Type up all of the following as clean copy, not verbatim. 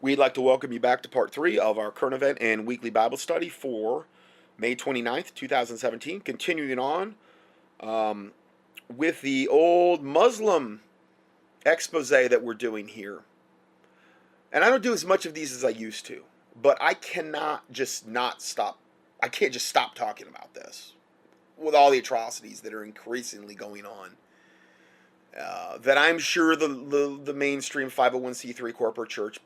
We'd like to welcome you back to part 3 of our current event and weekly Bible study for May 29th, 2017. Continuing on with the old Muslim expose that we're doing here. And I don't do as much of these as I used to, but I cannot just not stop. I can't just stop talking about this with all the atrocities that are increasingly going on. That I'm sure the mainstream 501c3 corporate church,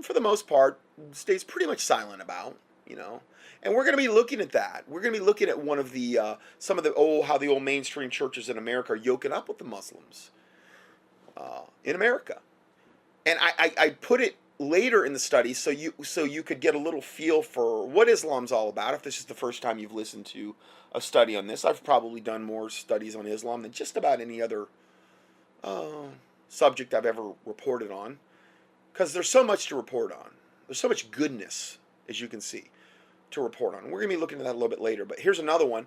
for the most part, stays pretty much silent about, And we're going to be looking at that. We're going to be looking at one of the some of the how the old mainstream churches in America are yoking up with the Muslims in America. And I put it later in the study so you could get a little feel for what Islam's all about. If this is the first time you've listened to a study on this, I've probably done more studies on Islam than just about any other subject I've ever reported on, because there's so much to report on. There's so much goodness, as you can see, to report on. We're going to be looking at that a little bit later, but here's another one.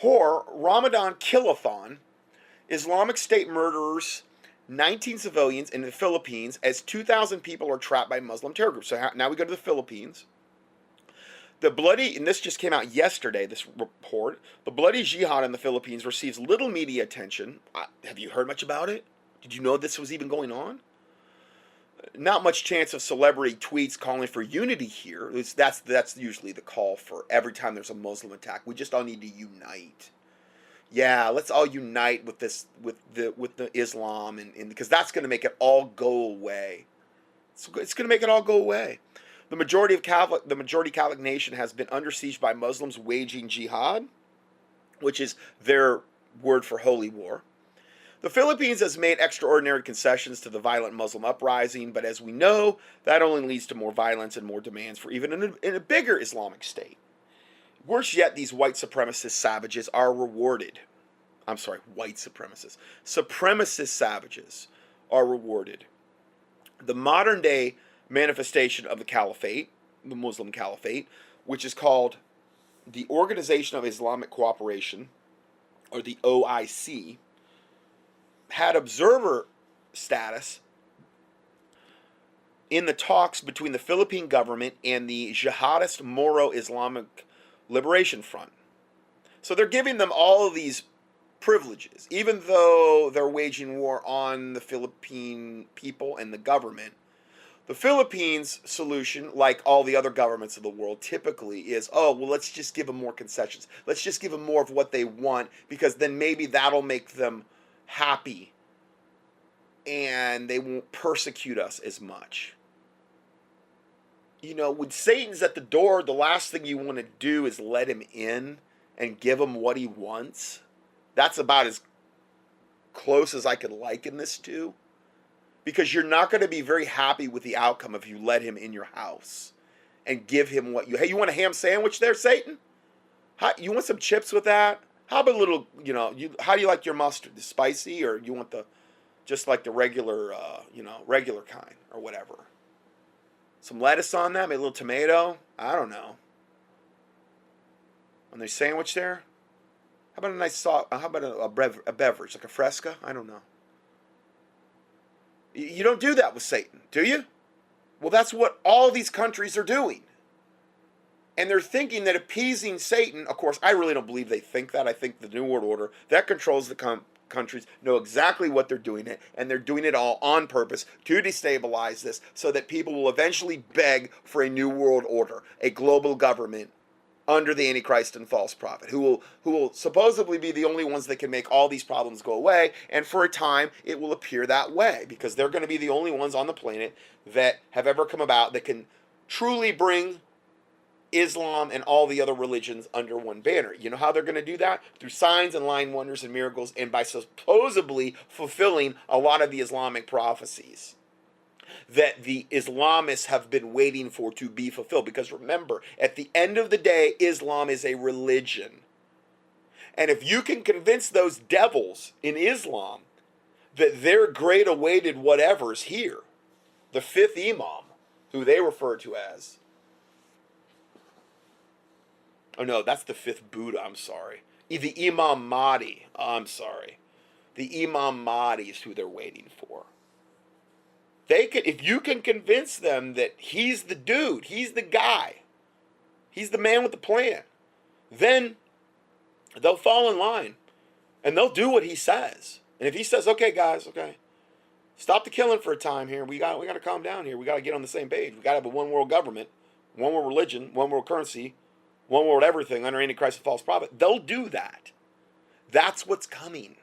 Ramadan Kill-a-thon. Islamic State murders 19 civilians in the Philippines as 2,000 people are trapped by Muslim terror groups. So now we go to the Philippines. And this just came out yesterday, this report, the bloody jihad in the Philippines receives little media attention. Have you heard much about it? Did you know this was even going on? Not much chance of celebrity tweets calling for unity here. That's usually the call for every time there's a Muslim attack. We just all need to unite. Yeah, let's all unite with the Islam, and because that's going to make it all go away. It's going to make it all go away. The majority Catholic nation has been under siege by Muslims waging jihad, which is their word for holy war. The Philippines has made extraordinary concessions to the violent Muslim uprising, but as we know, that only leads to more violence and more demands for even in a bigger Islamic state. Worse yet, these white supremacist savages are rewarded. I'm sorry, white supremacists. Supremacist savages are rewarded. The modern day manifestation of the caliphate, the Muslim caliphate, which is called the Organization of Islamic Cooperation, or the OIC, had observer status in the talks between the Philippine government and the jihadist Moro Islamic Liberation Front. So they're giving them all of these privileges, even though they're waging war on the Philippine people and the government. The Philippines' solution, like all the other governments of the world, typically is, let's just give them more concessions. Let's just give them more of what they want, because then maybe that'll make them happy and they won't persecute us as much. When Satan's at the door, the last thing you want to do is let him in and give him what he wants. That's about as close as I could liken this to. Because you're not going to be very happy with the outcome if you let him in your house and give him hey, you want a ham sandwich there, Satan? You want some chips with that? How about a little, how do you like your mustard? The spicy, or you want just like the regular, regular kind or whatever? Some lettuce on that, maybe a little tomato. I don't know. On their sandwich there? How about a nice salt? How about a beverage, like a Fresca? I don't know. You don't do that with Satan, do you? Well, that's what all these countries are doing. And they're thinking that appeasing Satan, of course, I really don't believe they think that. I think the New World Order, that controls the countries, know exactly what they're doing it, and they're doing it all on purpose to destabilize this so that people will eventually beg for a New World Order, a global government under the Antichrist and false prophet, who will supposedly be the only ones that can make all these problems go away, and for a time it will appear that way, because they're going to be the only ones on the planet that have ever come about that can truly bring Islam and all the other religions under one banner. You know how they're going to do that? Through signs and lying wonders and miracles, and by supposedly fulfilling a lot of the Islamic prophecies that the Islamists have been waiting for to be fulfilled. Because remember, at the end of the day, Islam is a religion. And if you can convince those devils in Islam that their great awaited whatever's here, the fifth Imam, who they refer to as, oh no, that's the fifth Buddha, I'm sorry. The Imam Mahdi, I'm sorry. The Imam Mahdi is who they're waiting for. They could, if you can convince them that he's the dude, he's the guy, he's the man with the plan, then they'll fall in line and they'll do what he says. And if he says, okay, guys, okay, stop the killing for a time here. We got to calm down here. We got to get on the same page. We got to have a one world government, one world religion, one world currency, one world everything under Antichrist and false prophet. They'll do that. That's what's coming.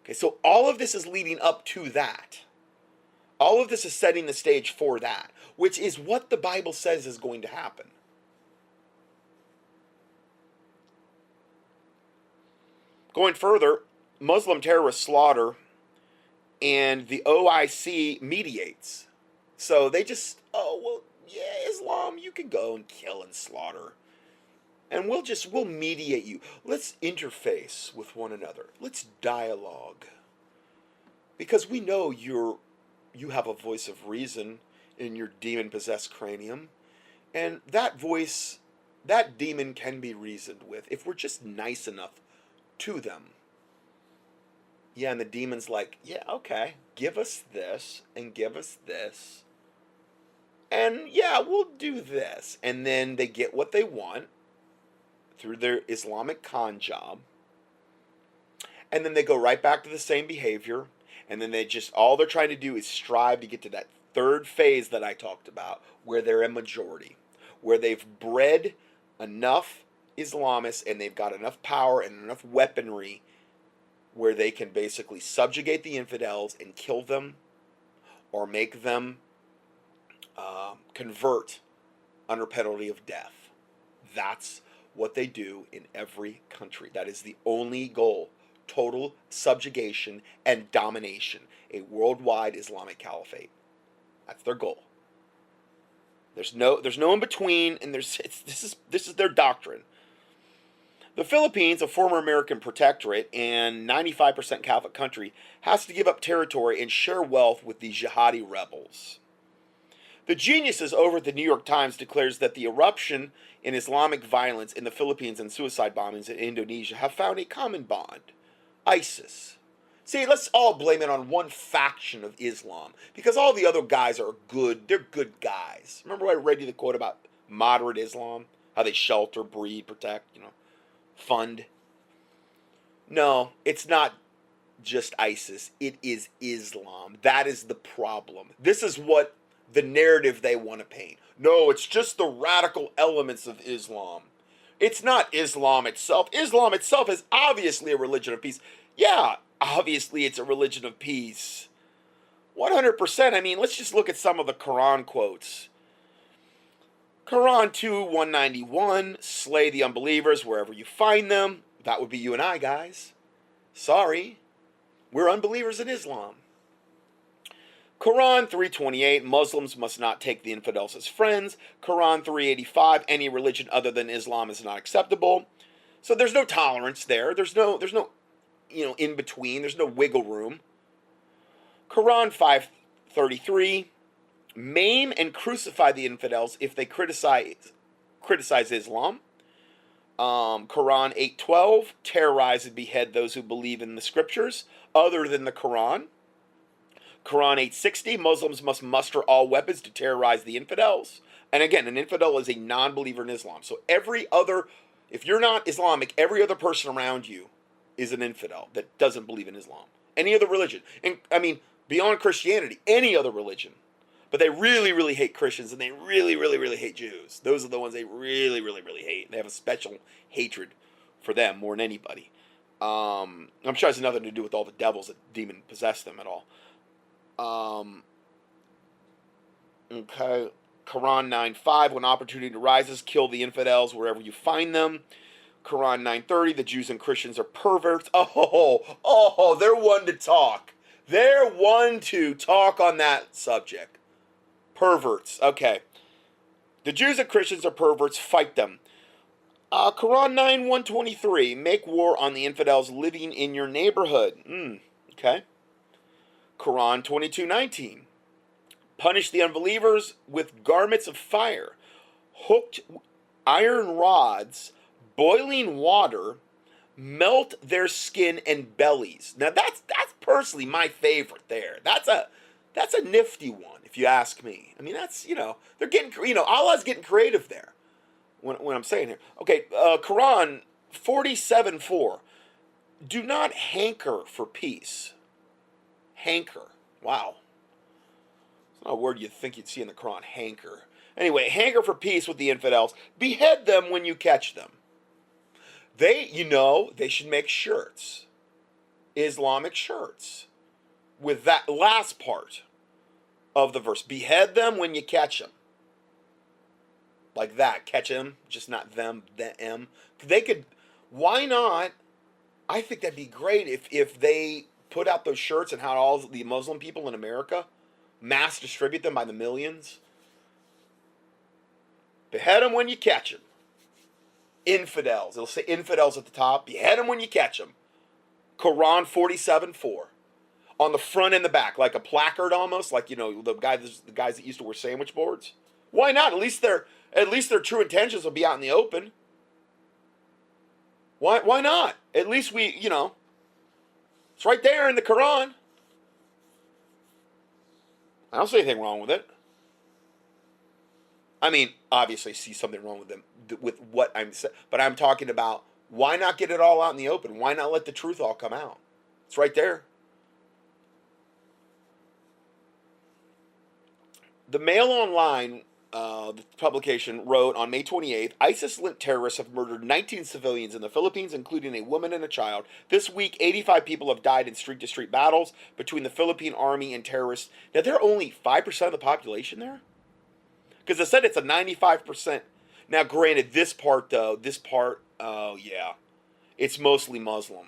Okay, so all of this is leading up to that. All of this is setting the stage for that, which is what the Bible says is going to happen. Going further, Muslim terrorist slaughter and the OIC mediates. So they just, oh, well, yeah, Islam, you can go and kill and slaughter. And we'll mediate you. Let's interface with one another. Let's dialogue. Because we know you have a voice of reason in your demon-possessed cranium. And that voice, that demon can be reasoned with if we're just nice enough to them. Yeah, and the demon's like, yeah, okay, give us this and give us this. And yeah, we'll do this. And then they get what they want through their Islamic con job. And then they go right back to the same behavior. And then all they're trying to do is strive to get to that third phase that I talked about, where they're a majority, where they've bred enough Islamists and they've got enough power and enough weaponry where they can basically subjugate the infidels and kill them or make them convert under penalty of death. That's what they do in every country. That is the only goal. Total subjugation and domination. A worldwide Islamic caliphate. That's their goal. There's no in between, and this is their doctrine. The Philippines, a former American protectorate and 95% Catholic country, has to give up territory and share wealth with the jihadi rebels. The geniuses over at the New York Times declares that the eruption in Islamic violence in the Philippines and suicide bombings in Indonesia have found a common bond. ISIS. See, let's all blame it on one faction of Islam, because all the other guys are good. They're good guys. Remember when I read you the quote about moderate Islam? How they shelter, breed, protect, fund. No, it's not just ISIS. It is Islam. That is the problem. This is what the narrative they want to paint. No, it's just the radical elements of Islam. It's not Islam itself. Islam itself is obviously a religion of peace. Yeah, obviously it's a religion of peace. 100%. I mean, let's just look at some of the Quran quotes. Quran 2:191, slay the unbelievers wherever you find them. That would be you and I, guys. Sorry. We're unbelievers in Islam. Quran 3:28, Muslims must not take the infidels as friends. Quran 3:85, any religion other than Islam is not acceptable. So there's no tolerance there. There's no in between. There's no wiggle room. Quran 5:33, maim and crucify the infidels if they criticize Islam. Quran 8:12, terrorize and behead those who believe in the scriptures other than the Quran. Quran 8:60, Muslims must muster all weapons to terrorize the infidels. And again, an infidel is a non-believer in Islam. So if you're not Islamic, every other person around you is an infidel that doesn't believe in Islam. Any other religion. And I mean, beyond Christianity, any other religion. But they really, really hate Christians, and they really, really, really hate Jews. Those are the ones they really, really, really hate. They have a special hatred for them more than anybody. I'm sure it has nothing to do with all the devils that demon possess them at all. Okay. Quran 9:5, when opportunity arises, kill the infidels wherever you find them. Quran 9:30, the Jews and Christians are perverts. Oh, they're one to talk. They're one to talk on that subject. Perverts. Okay. The Jews and Christians are perverts. Fight them. Quran 9:123, make war on the infidels living in your neighborhood. Okay. Quran 22:19, punish the unbelievers with garments of fire, hooked iron rods, boiling water, melt their skin and bellies. Now that's personally my favorite there. That's That's a nifty one, if you ask me. I mean, that's, they're getting, Allah's getting creative there. When I'm saying here. Okay, Quran 47:4. Do not hanker for peace. Hanker. Wow. It's not a word you'd think you'd see in the Quran, hanker. Anyway, hanker for peace with the infidels. Behead them when you catch them. They should make shirts. Islamic shirts. With that last part of the verse. Behead them when you catch them. Like that. Catch them. Just not them, them. They could, why not? I think that'd be great if they put out those shirts and had all the Muslim people in America mass distribute them by the millions. Behead them when you catch them. Infidels. It'll say infidels at the top. Behead them when you catch them. Quran 47:4. On the front and the back, like a placard almost, like the guys that used to wear sandwich boards. Why not? At least their true intentions will be out in the open. Why not? At least it's right there in the Quran. I don't see anything wrong with it. I mean, obviously, I see something wrong with them with what I'm saying, but I'm talking about why not get it all out in the open? Why not let the truth all come out? It's right there. The Mail Online, the publication, wrote on May 28th, ISIS-linked terrorists have murdered 19 civilians in the Philippines, including a woman and a child. This week, 85 people have died in street-to-street battles between the Philippine army and terrorists. Now, they're only 5% of the population there? Because it said it's a 95%. Now, granted, this part, yeah, it's mostly Muslim.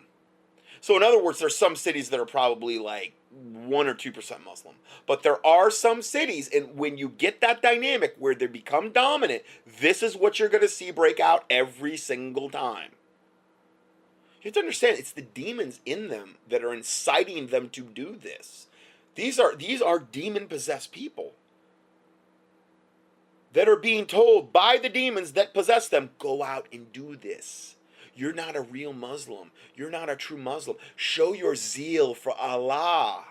So, in other words, there's some cities that are probably like 1 or 2% Muslim. But there are some cities, and when you get that dynamic where they become dominant, this is what you're going to see break out every single time. You have to understand, it's the demons in them that are inciting them to do this. These are demon-possessed people that are being told by the demons that possess them, go out and do this. You're not a real Muslim. You're not a true Muslim. Show your zeal for Allah.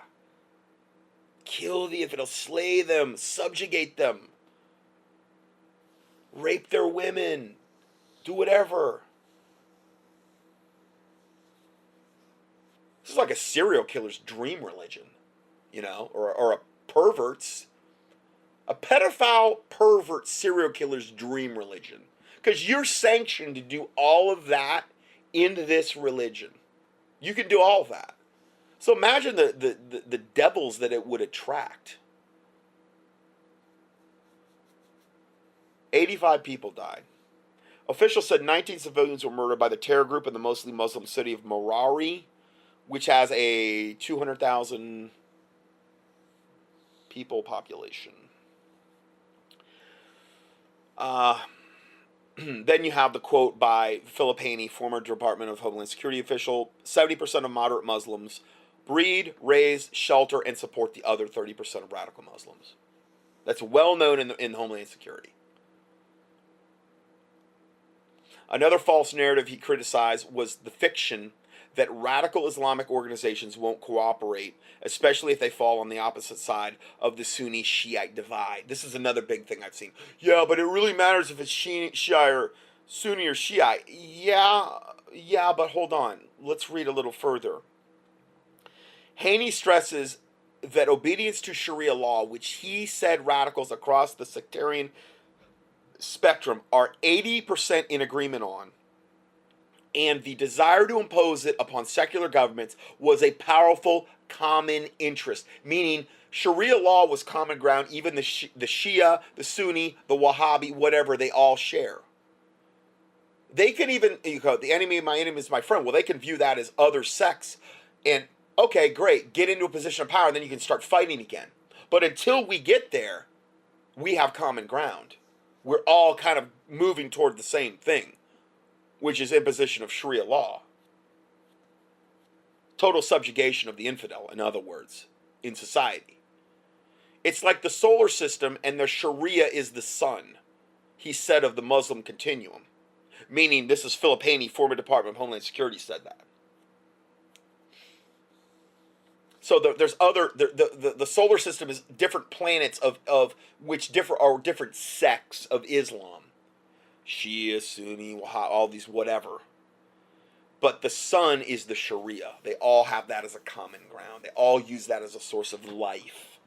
Kill the infidels, slay them, subjugate them, rape their women, do whatever. This is like a serial killer's dream religion, or a pervert's. A pedophile, pervert, serial killer's dream religion. Because you're sanctioned to do all of that in this religion. You can do all of that. So imagine the devils that it would attract. 85 people died. Officials said 19 civilians were murdered by the terror group in the mostly Muslim city of Marari, which has a 200,000 people population. Then you have the quote by Filippini, former Department of Homeland Security official, 70% of moderate Muslims breed, raise, shelter, and support the other 30% of radical Muslims. That's well known in Homeland Security. Another false narrative he criticized was the fiction that radical Islamic organizations won't cooperate, especially if they fall on the opposite side of the Sunni-Shiite divide. This is another big thing I've seen. Yeah, but it really matters if it's Shia or Sunni or Shiite. Yeah, but hold on. Let's read a little further. Haney stresses that obedience to Sharia law, which he said radicals across the sectarian spectrum are 80% in agreement on, and the desire to impose it upon secular governments was a powerful common interest, meaning Sharia law was common ground. Even the Shia, the Sunni, the Wahhabi, whatever, they all share. They can even, the enemy of my enemy is my friend. Well, they can view that as other sects. And, okay, great, get into a position of power, and then you can start fighting again. But until we get there, we have common ground. We're all kind of moving toward the same thing, which is imposition of Sharia law. Total subjugation of the infidel, in other words, in society. It's like the solar system and the Sharia is the sun, he said of the Muslim continuum. Meaning, this is Filippini, former Department of Homeland Security, said that. So there's other the solar system is different planets of which differ are different sects of Islam, Shia, Sunni, all these whatever. But the sun is the Sharia. They all have that as a common ground. They all use that as a source of life.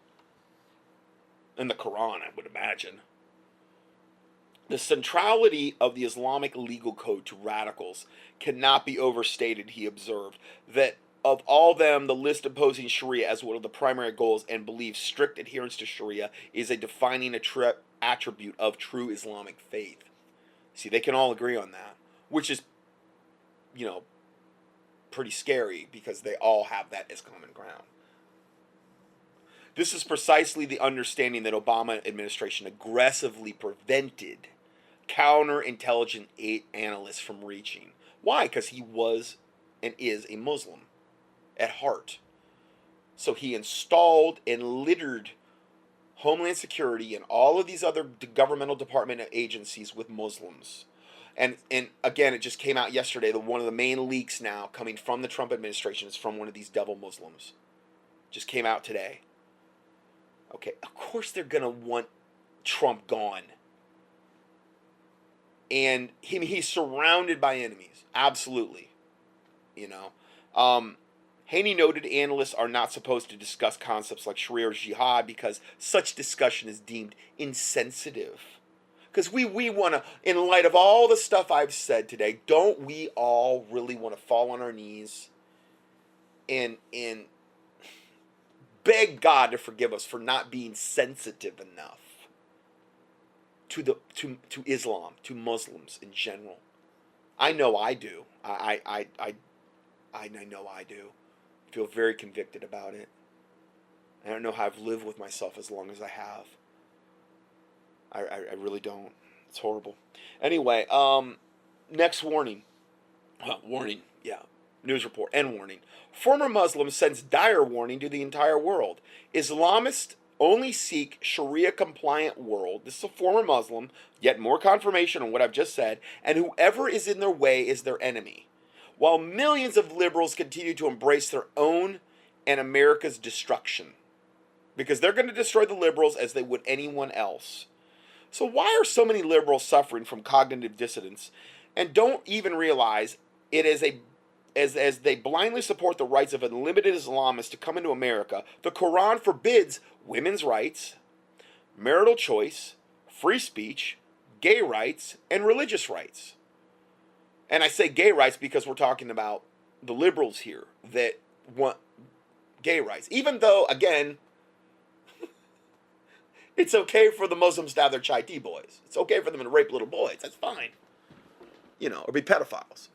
In the Quran, I would imagine. The centrality of the Islamic legal code to radicals cannot be overstated, he observed, that of all them, the list imposing Sharia as one of the primary goals and believes strict adherence to Sharia is a defining attribute of true Islamic faith. See, they can all agree on that, which is, pretty scary because they all have that as common ground. This is precisely the understanding that Obama administration aggressively prevented counterintelligence analysts from reaching. Why? Because he was and is a Muslim at heart. So he installed and littered Homeland Security and all of these other governmental department agencies with Muslims. And again, it just came out yesterday that one of the main leaks now coming from the Trump administration is from one of these devil Muslims. Just came out today. Okay, of course they're going to want Trump gone. And he's surrounded by enemies. Absolutely. Haney noted analysts are not supposed to discuss concepts like Sharia or jihad because such discussion is deemed insensitive. Because we want to, in light of all the stuff I've said today, don't we all really want to fall on our knees and beg God to forgive us for not being sensitive enough to Islam, to Muslims in general? I know I do. I know I do. I feel very convicted about it. I don't know how I've lived with myself as long as I have. I really don't. It's horrible. Anyway, next warning. Warning, yeah. News report. End warning. Former Muslim sends dire warning to the entire world. Islamists only seek Sharia-compliant world. This is a former Muslim. Yet more confirmation on what I've just said. And whoever is in their way is their enemy. While millions of liberals continue to embrace their own and America's destruction. Because they're going to destroy the liberals as they would anyone else. So why are so many liberals suffering from cognitive dissonance and don't even realize it as they blindly support the rights of unlimited Islamists to come into America? The Quran forbids women's rights, marital choice, free speech, gay rights, and religious rights. And I say gay rights because we're talking about the liberals here that want gay rights. Even though, again, it's okay for the Muslims to have their chai tea boys. It's okay for them to rape little boys. That's fine. Or be pedophiles.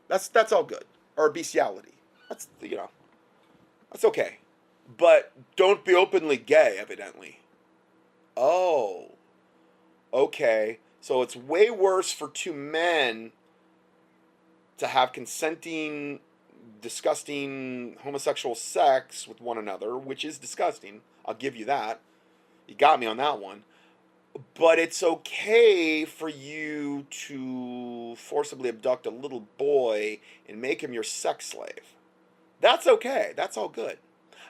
That's all good. Or bestiality. That's okay. But don't be openly gay, evidently. Oh. Okay. So it's way worse for two men to have consenting, disgusting homosexual sex with one another, which is disgusting. I'll give you that. You got me on that one. But it's okay for you to forcibly abduct a little boy and make him your sex slave. That's okay. That's all good.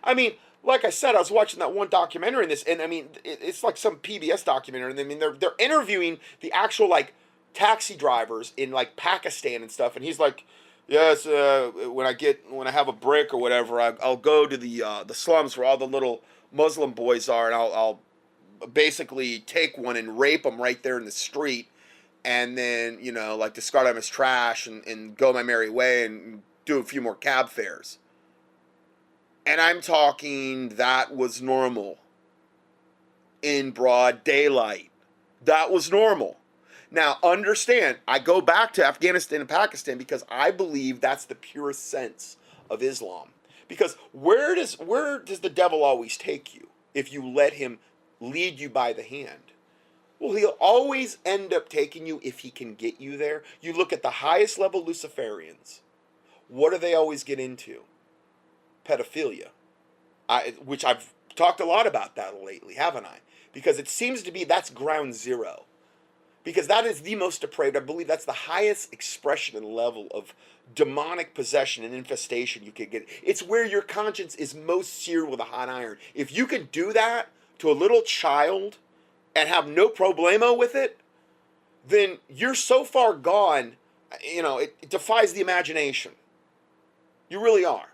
I mean, like I said, I was watching that one documentary in this, and I mean, it's like some PBS documentary, and I mean, they're interviewing the actual, taxi drivers in, Pakistan and stuff, and he's like, yes, when I have a break or whatever, I'll go to the slums where all the little Muslim boys are, and I'll basically take one and rape them right there in the street, and then, discard them as trash and go my merry way and do a few more cab fares. And I'm talking that was normal. In broad daylight. That was normal. Now, understand, I go back to Afghanistan and Pakistan because I believe that's the purest sense of Islam. Because where does the devil always take you if you let him lead you by the hand? Well, he'll always end up taking you if he can get you there. You look at the highest level Luciferians. What do they always get into? Pedophilia. Which I've talked a lot about that lately, haven't I? Because it seems to be that's ground zero. because that is the most depraved. I believe that's the highest expression and level of demonic possession and infestation you could get. It's where your conscience is most seared with a hot iron. If you can do that to a little child and have no problemo with it, then you're so far gone, it defies the imagination. You really are.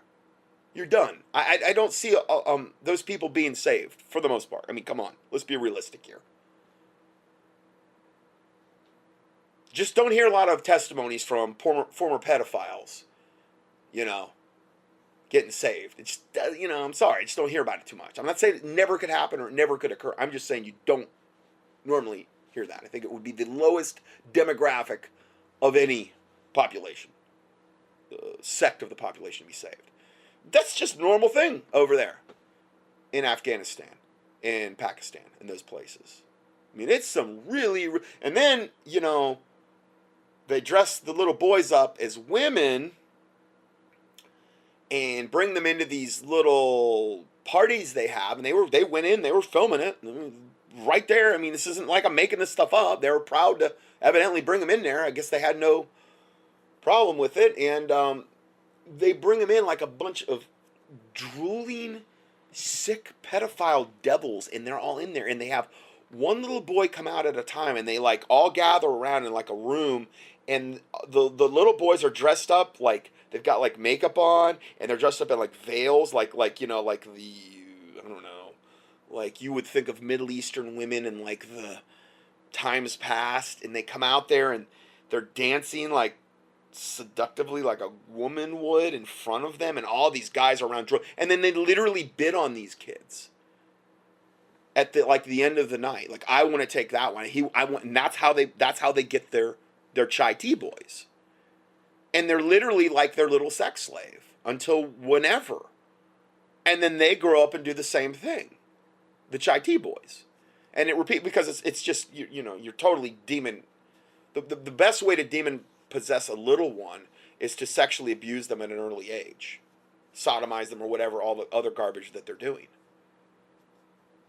You're done. I don't see those people being saved for the most part. I mean, come on. Let's be realistic here. Just don't hear a lot of testimonies from former pedophiles, getting saved. It's, I'm sorry. I just don't hear about it too much. I'm not saying it never could happen or it never could occur. I'm just saying you don't normally hear that. I think it would be the lowest demographic of any population, sect of the population to be saved. That's just a normal thing over there in Afghanistan, in Pakistan, in those places. I mean, it's some really, and then, they dress the little boys up as women and bring them into these little parties they have, and they went in, they were filming it right there. I mean, this isn't like I'm making this stuff up. They were proud to evidently bring them in there. I guess they had no problem with it, and they bring them in like a bunch of drooling, sick pedophile devils, and they're all in there, and they have one little boy come out at a time, and they like all gather around in like a room, and the little boys are dressed up like they've got like makeup on, and they're dressed up in like veils, like like the, I don't know, like you would think of Middle Eastern women in like the times past, and they come out there and they're dancing like seductively like a woman would in front of them, and all these guys are around, and then they literally bid on these kids at the end of the night. Like, I want to take that one. And that's how they get their chai tea boys. And they're literally like their little sex slave until whenever. And then they grow up and do the same thing. The chai tea boys. And it repeats because it's just, you're totally demon. The best way to demon possess a little one is to sexually abuse them at an early age. Sodomize them or whatever, all the other garbage that they're doing.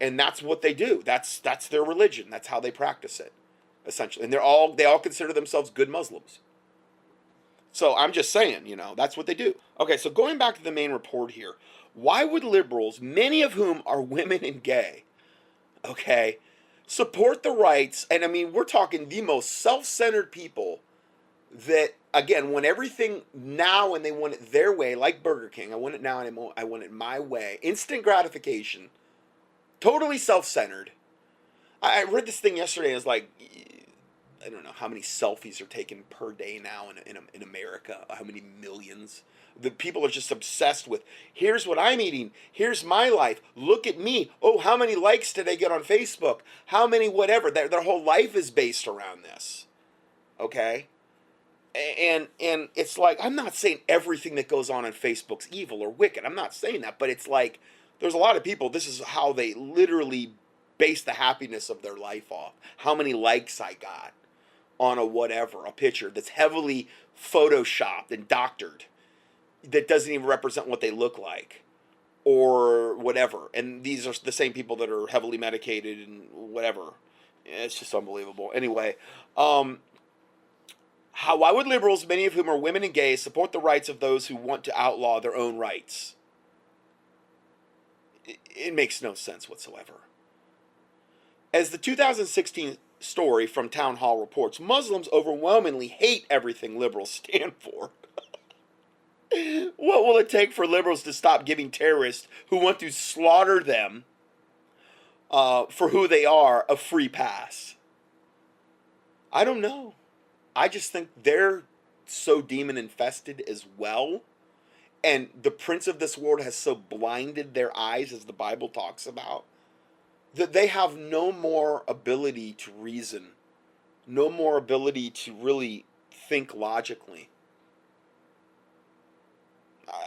And that's what they do. That's their religion. That's how they practice it, essentially. And they all consider themselves good Muslims. So I'm just saying, that's what they do. Okay, so going back to the main report here, why would liberals, many of whom are women and gay, okay, support the rights? And I mean, we're talking the most self-centered people that, again, want everything now and they want it their way, like Burger King. I want it now and I want it my way. Instant gratification. Totally self-centered. I read this thing yesterday. It's like, I don't know how many selfies are taken per day now in America. How many millions? The people are just obsessed with, here's what I'm eating. Here's my life. Look at me. Oh, how many likes did I get on Facebook? How many whatever. Their whole life is based around this. Okay? And it's like, I'm not saying everything that goes on Facebook's evil or wicked. I'm not saying that. But it's like, there's a lot of people, this is how they literally base the happiness of their life off. How many likes I got on a picture that's heavily photoshopped and doctored, that doesn't even represent what they look like, or whatever. And these are the same people that are heavily medicated and whatever. It's just unbelievable. Anyway, why would liberals, many of whom are women and gays, support the rights of those who want to outlaw their own rights? It makes no sense whatsoever. As the 2016 story from Town Hall reports, Muslims overwhelmingly hate everything liberals stand for. What will it take for liberals to stop giving terrorists who want to slaughter them for who they are a free pass? I don't know. I just think they're so demon infested as well. And the prince of this world has so blinded their eyes, as the Bible talks about, that they have no more ability to reason, no more ability to really think logically.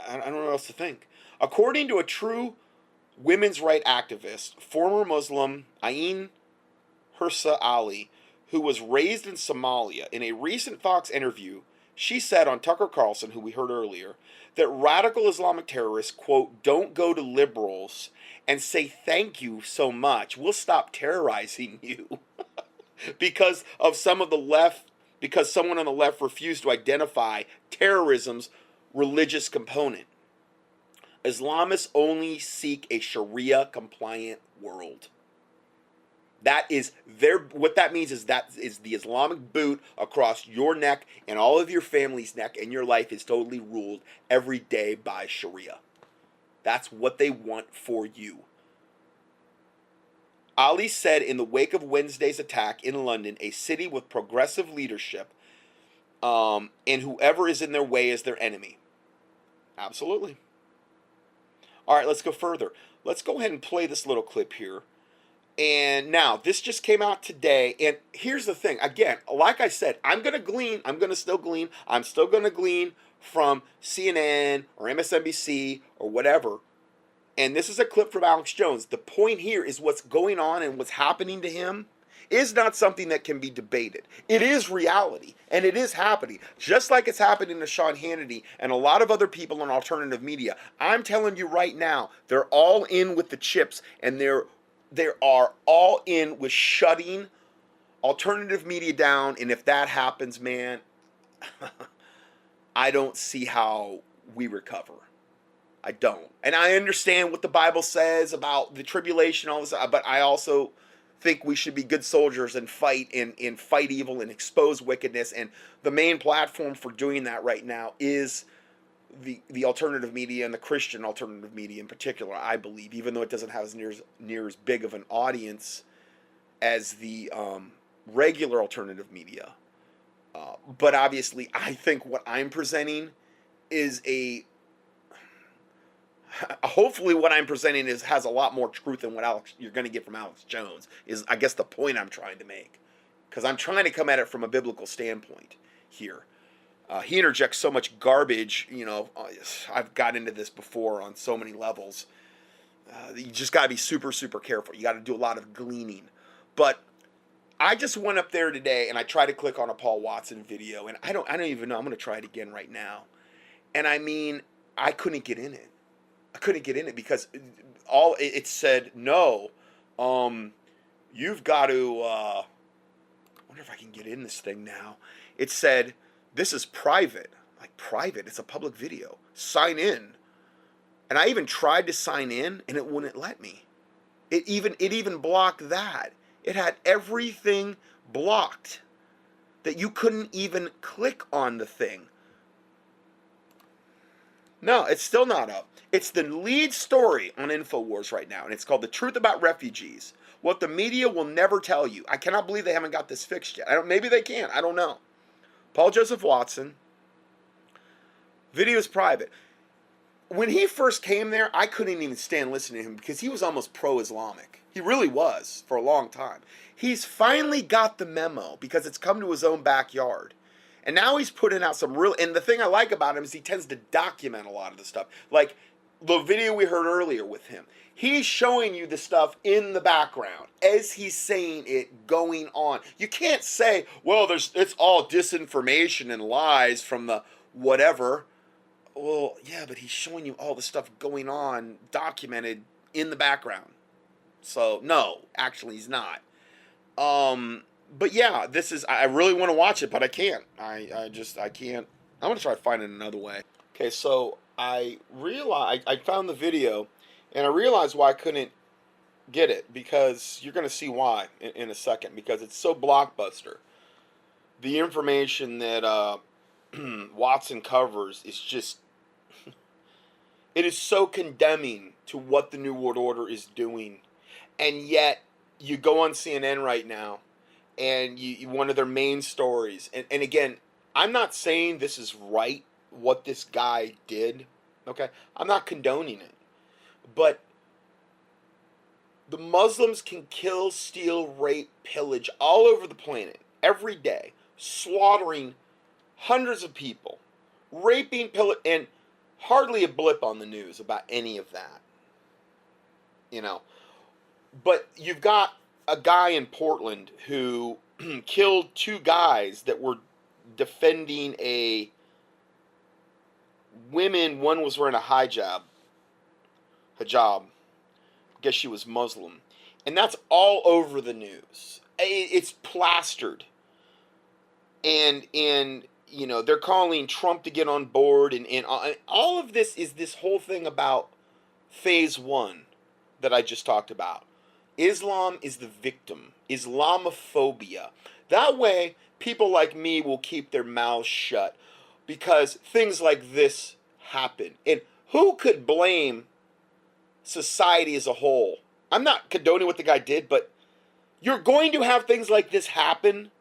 I don't know what else to think. According to a true women's rights activist, former Muslim Ain Hirsa Ali, who was raised in Somalia, in a recent Fox interview, she said on Tucker Carlson, who we heard earlier, that radical Islamic terrorists, quote, don't go to liberals and say thank you so much. We'll stop terrorizing you. because of some of the left, because someone on the left refused to identify terrorism's religious component. Islamists only seek a Sharia-compliant world. That is what that means is that is the Islamic boot across your neck and all of your family's neck, and your life is totally ruled every day by Sharia. That's what they want for you. Ali said in the wake of Wednesday's attack in London, a city with progressive leadership, and whoever is in their way is their enemy. Absolutely. All right, let's go further. Let's go ahead and play this little clip here. And now, this just came out today, and here's the thing. Again, like I said, I'm going to still glean from CNN or MSNBC or whatever. And this is a clip from Alex Jones. The point here is what's going on and what's happening to him is not something that can be debated. It is reality, and it is happening, just like it's happening to Sean Hannity and a lot of other people in alternative media. I'm telling you right now, they're all in with the chips, and they are all in with shutting alternative media down. And if that happens, man, I don't see how we recover. I don't. And I understand what the Bible says about the tribulation, all this, but I also think we should be good soldiers and fight and fight evil and expose wickedness. And the main platform for doing that right now is the alternative media, and the Christian alternative media in particular, I believe, even though it doesn't have near as big of an audience as the regular alternative media. But obviously, I think what I'm presenting is hopefully what I'm presenting has a lot more truth than what you're going to get from Alex Jones, is I guess the point I'm trying to make. Because I'm trying to come at it from a biblical standpoint here. He interjects so much garbage, I've got into this before on so many levels. You just got to be super, super careful. You got to do a lot of gleaning. But I just went up there today and I tried to click on a Paul Watson video, and I don't even know. I'm going to try it again right now. And I mean, I couldn't get in it. Because it said, no, you've got to, I wonder if I can get in this thing now. It said, this is private. Like, private? It's a public video. Sign in. And I even tried to sign in, and it wouldn't let me. It even blocked that. It had everything blocked, that you couldn't even click on the thing. No, it's still not up. It's the lead story on InfoWars right now, and it's called The Truth About Refugees. What the media will never tell you. I cannot believe they haven't got this fixed yet. Maybe they can. I don't know. Paul Joseph Watson. Video is private. When he first came there, I couldn't even stand listening to him because he was almost pro-Islamic. He really was for a long time. He's finally got the memo because it's come to his own backyard. And now he's putting out some real... And the thing I like about him is he tends to document a lot of the stuff. Like the video we heard earlier with him. He's showing you the stuff in the background as he's saying it going on. You can't say, well, it's all disinformation and lies from the whatever. Well, yeah, but he's showing you all the stuff going on, documented in the background. So, no, actually he's not. But yeah, I really want to watch it, but I can't. I can't. I'm going to try finding another way. Okay, so I found the video, and I realized why I couldn't get it, because you're going to see why in a second, because it's so blockbuster. The information that Watson covers is just, it is so condemning to what the New World Order is doing. And yet, you go on CNN right now, and one of their main stories, and again, I'm not saying this is right, what this guy did, okay? I'm not condoning it. But the Muslims can kill, steal, rape, pillage all over the planet every day, slaughtering hundreds of people, raping, pillage, and hardly a blip on the news about any of that. But you've got a guy in Portland who killed two guys that were defending a women. One was wearing a hijab. I guess she was Muslim. And that's all over the news. it's plastered. And you know, they're calling Trump to get on board, and all of this is this whole thing about phase one that I just talked about. Islam is the victim. Islamophobia. That way, people like me will keep their mouths shut because things like this happen. And who could blame society as a whole? I'm not condoning what the guy did, but you're going to have things like this happen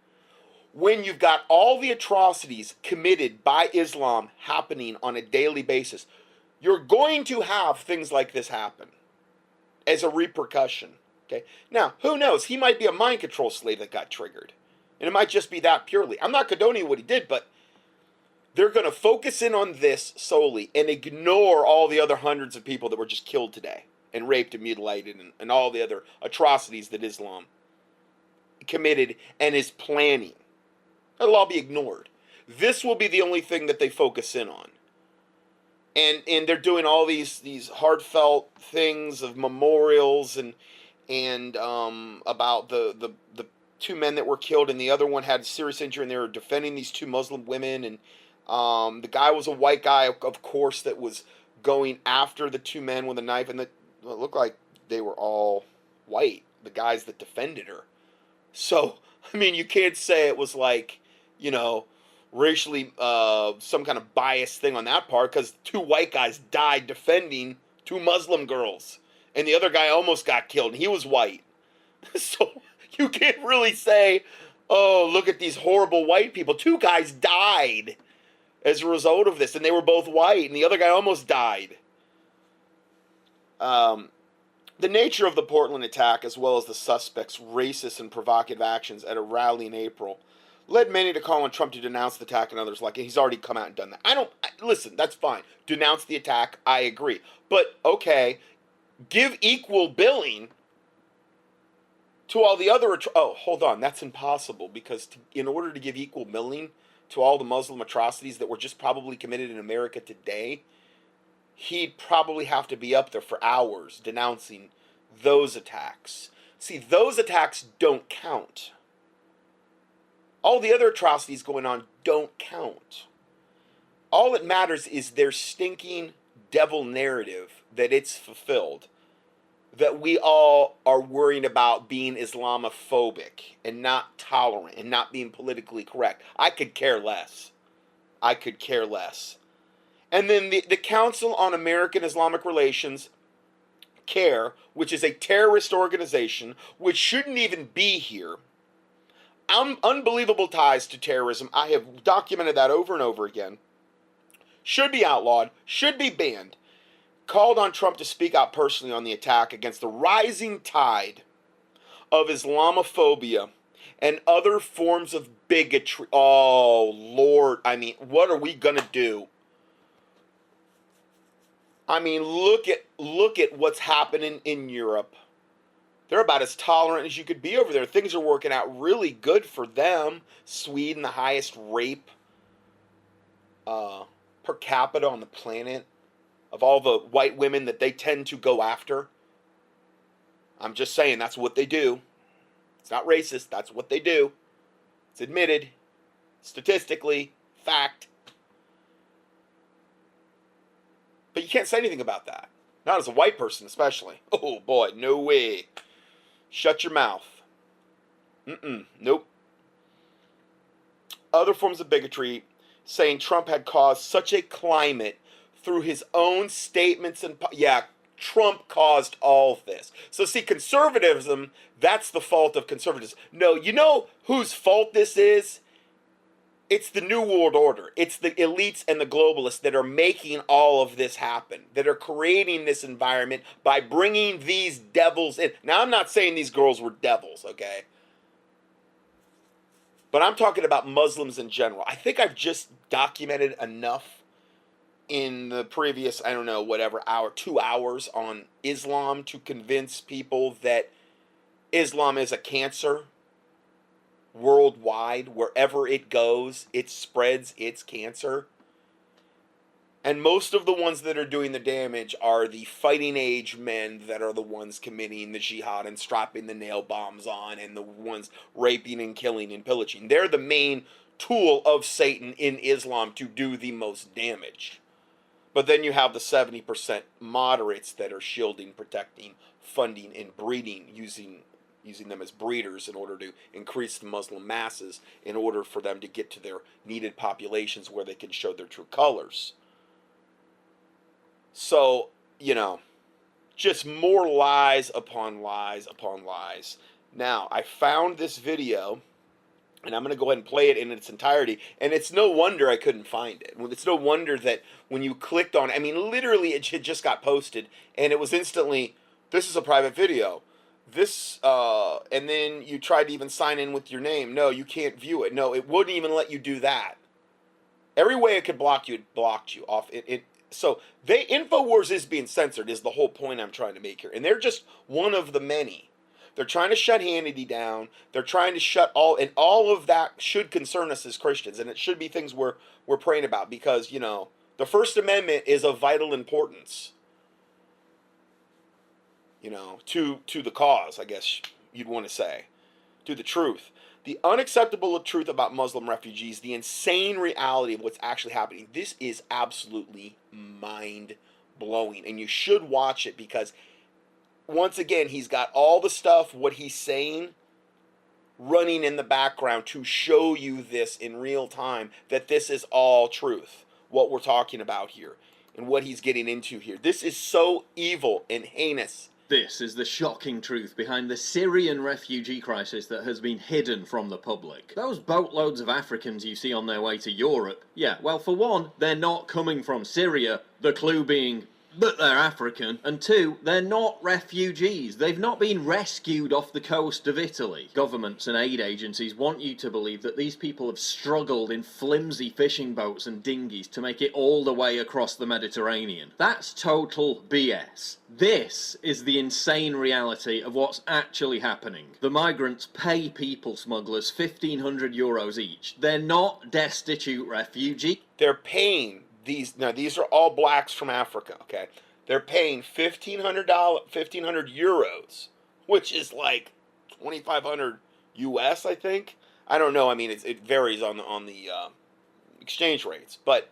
when you've got all the atrocities committed by Islam happening on a daily basis. You're going to have things like this happen as a repercussion. Okay. Now, who knows? He might be a mind control slave that got triggered. And it might just be that purely. I'm not condoning what he did, but they're going to focus in on this solely and ignore all the other hundreds of people that were just killed today and raped and mutilated and all the other atrocities that Islam committed and is planning. It'll all be ignored. This will be the only thing that they focus in on. And they're doing all these heartfelt things of memorials and about the two men that were killed, and the other one had a serious injury, and they were defending these two Muslim women, and the guy was a white guy, of course, that was going after the two men with a knife, and it looked like they were all white, the guys that defended her. So, I mean, you can't say it was like, you know, racially some kind of biased thing on that part, because two white guys died defending two Muslim girls, and the other guy almost got killed, and he was white. So you can't really say, oh, look at these horrible white people. Two guys died as a result of this, and they were both white, and the other guy almost died. The nature of the Portland attack, as well as the suspects' racist and provocative actions at a rally in April, led many to call on Trump to denounce the attack, and others like it. He's already come out and done that. Listen, that's fine. Denounce the attack, I agree. But, okay, give equal billing to all the other... Oh, hold on, that's impossible, because in order to give equal billing to all the Muslim atrocities that were just probably committed in America today, he'd probably have to be up there for hours denouncing those attacks. See, those attacks don't count. All the other atrocities going on don't count. All that matters is their stinking devil narrative that it's fulfilled. That we all are worrying about being Islamophobic and not tolerant and not being politically correct. I could care less. I could care less. And then the Council on American Islamic Relations, CARE, which is a terrorist organization, which shouldn't even be here. Unbelievable ties to terrorism. I have documented that over and over again. Should be outlawed, should be banned. Called on Trump to speak out personally on the attack against the rising tide of Islamophobia and other forms of bigotry. Oh, Lord. I mean, what are we going to do? I mean, look at what's happening in Europe. They're about as tolerant as you could be over there. Things are working out really good for them. Sweden, the highest rape per capita on the planet of all the white women that they tend to go after. I'm just saying, that's what they do. It's not racist. That's what they do. It's admitted. Statistically. Fact. But you can't say anything about that. Not as a white person, especially. Oh, boy, no way. Shut your mouth. Nope. Other forms of bigotry, saying Trump had caused such a climate through his own statements and... Yeah, Trump caused all this. So see, conservatism, that's the fault of conservatives. No, you know whose fault this is? It's the New World Order. It's the elites and the globalists that are making all of this happen, that are creating this environment by bringing these devils in. Now, I'm not saying these girls were devils, okay? But I'm talking about Muslims in general. I think I've just documented enough in the previous, I don't know, whatever hour, 2 hours on Islam to convince people that Islam is a cancer. Worldwide, wherever it goes, it spreads its cancer. And most of the ones that are doing the damage are the fighting age men that are the ones committing the jihad and strapping the nail bombs on, and the ones raping and killing and pillaging. They're the main tool of Satan in Islam to do the most damage. But then you have the 70% moderates that are shielding, protecting, funding, and breeding, using them as breeders in order to increase the Muslim masses, in order for them to get to their needed populations where they can show their true colors. So, just more lies upon lies upon lies. Now, I found this video, and I'm going to go ahead and play it in its entirety, and it's no wonder I couldn't find it. It's no wonder that when you clicked on it, I mean, literally it had just got posted, and it was instantly, this is a private video. And then you tried to even sign in with your name. No, you can't view it. No, it wouldn't even let you do that. Every way it could block you, it blocked you off. So InfoWars is being censored is the whole point I'm trying to make here. And they're just one of the many. They're trying to shut Hannity down. They're trying to shut and all of that should concern us as Christians. And it should be things we're praying about, because, the First Amendment is of vital importance, to the cause, I guess you'd want to say, to the truth. The unacceptable truth about Muslim refugees, the insane reality of what's actually happening. This is absolutely mind-blowing, and you should watch it, because, once again, he's got all the stuff, what he's saying, running in the background to show you this in real time, that this is all truth, what we're talking about here, and what he's getting into here. This is so evil and heinous. This is the shocking truth behind the Syrian refugee crisis that has been hidden from the public. Those boatloads of Africans you see on their way to Europe, yeah, well, for one, they're not coming from Syria, the clue being that they're African, and two, they're not refugees. They've not been rescued off the coast of Italy. Governments and aid agencies want you to believe that these people have struggled in flimsy fishing boats and dinghies to make it all the way across the Mediterranean. That's total BS. This is the insane reality of what's actually happening. The migrants pay people smugglers €1,500 each. They're not destitute refugees. They're paying these are all blacks from Africa, okay? They're paying €1,500, which is like 2,500 US, I think. I don't know. I mean, it varies on the exchange rates, but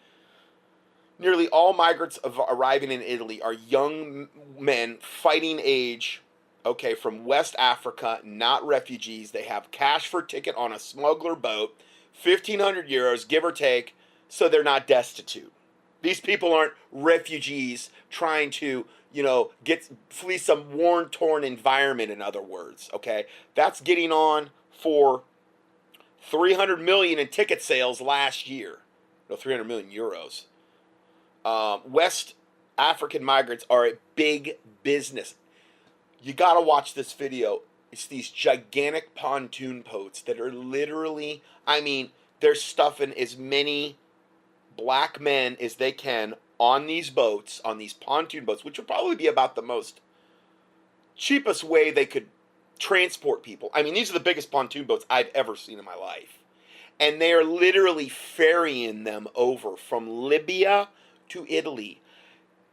nearly all migrants arriving in Italy are young men fighting age, okay, from West Africa, not refugees. They have cash for a ticket on a smuggler boat, €1,500, give or take, so they're not destitute. These people aren't refugees trying to, flee some war-torn environment, in other words, okay? That's getting on for 300 million in ticket sales last year. No, 300 million euros. West African migrants are a big business. You got to watch this video. It's these gigantic pontoon boats that are literally, they're stuffing as many black men as they can on these boats, on these pontoon boats, which would probably be about the most cheapest way they could transport people. These are the biggest pontoon boats I've ever seen in my life. And they are literally ferrying them over from Libya to Italy.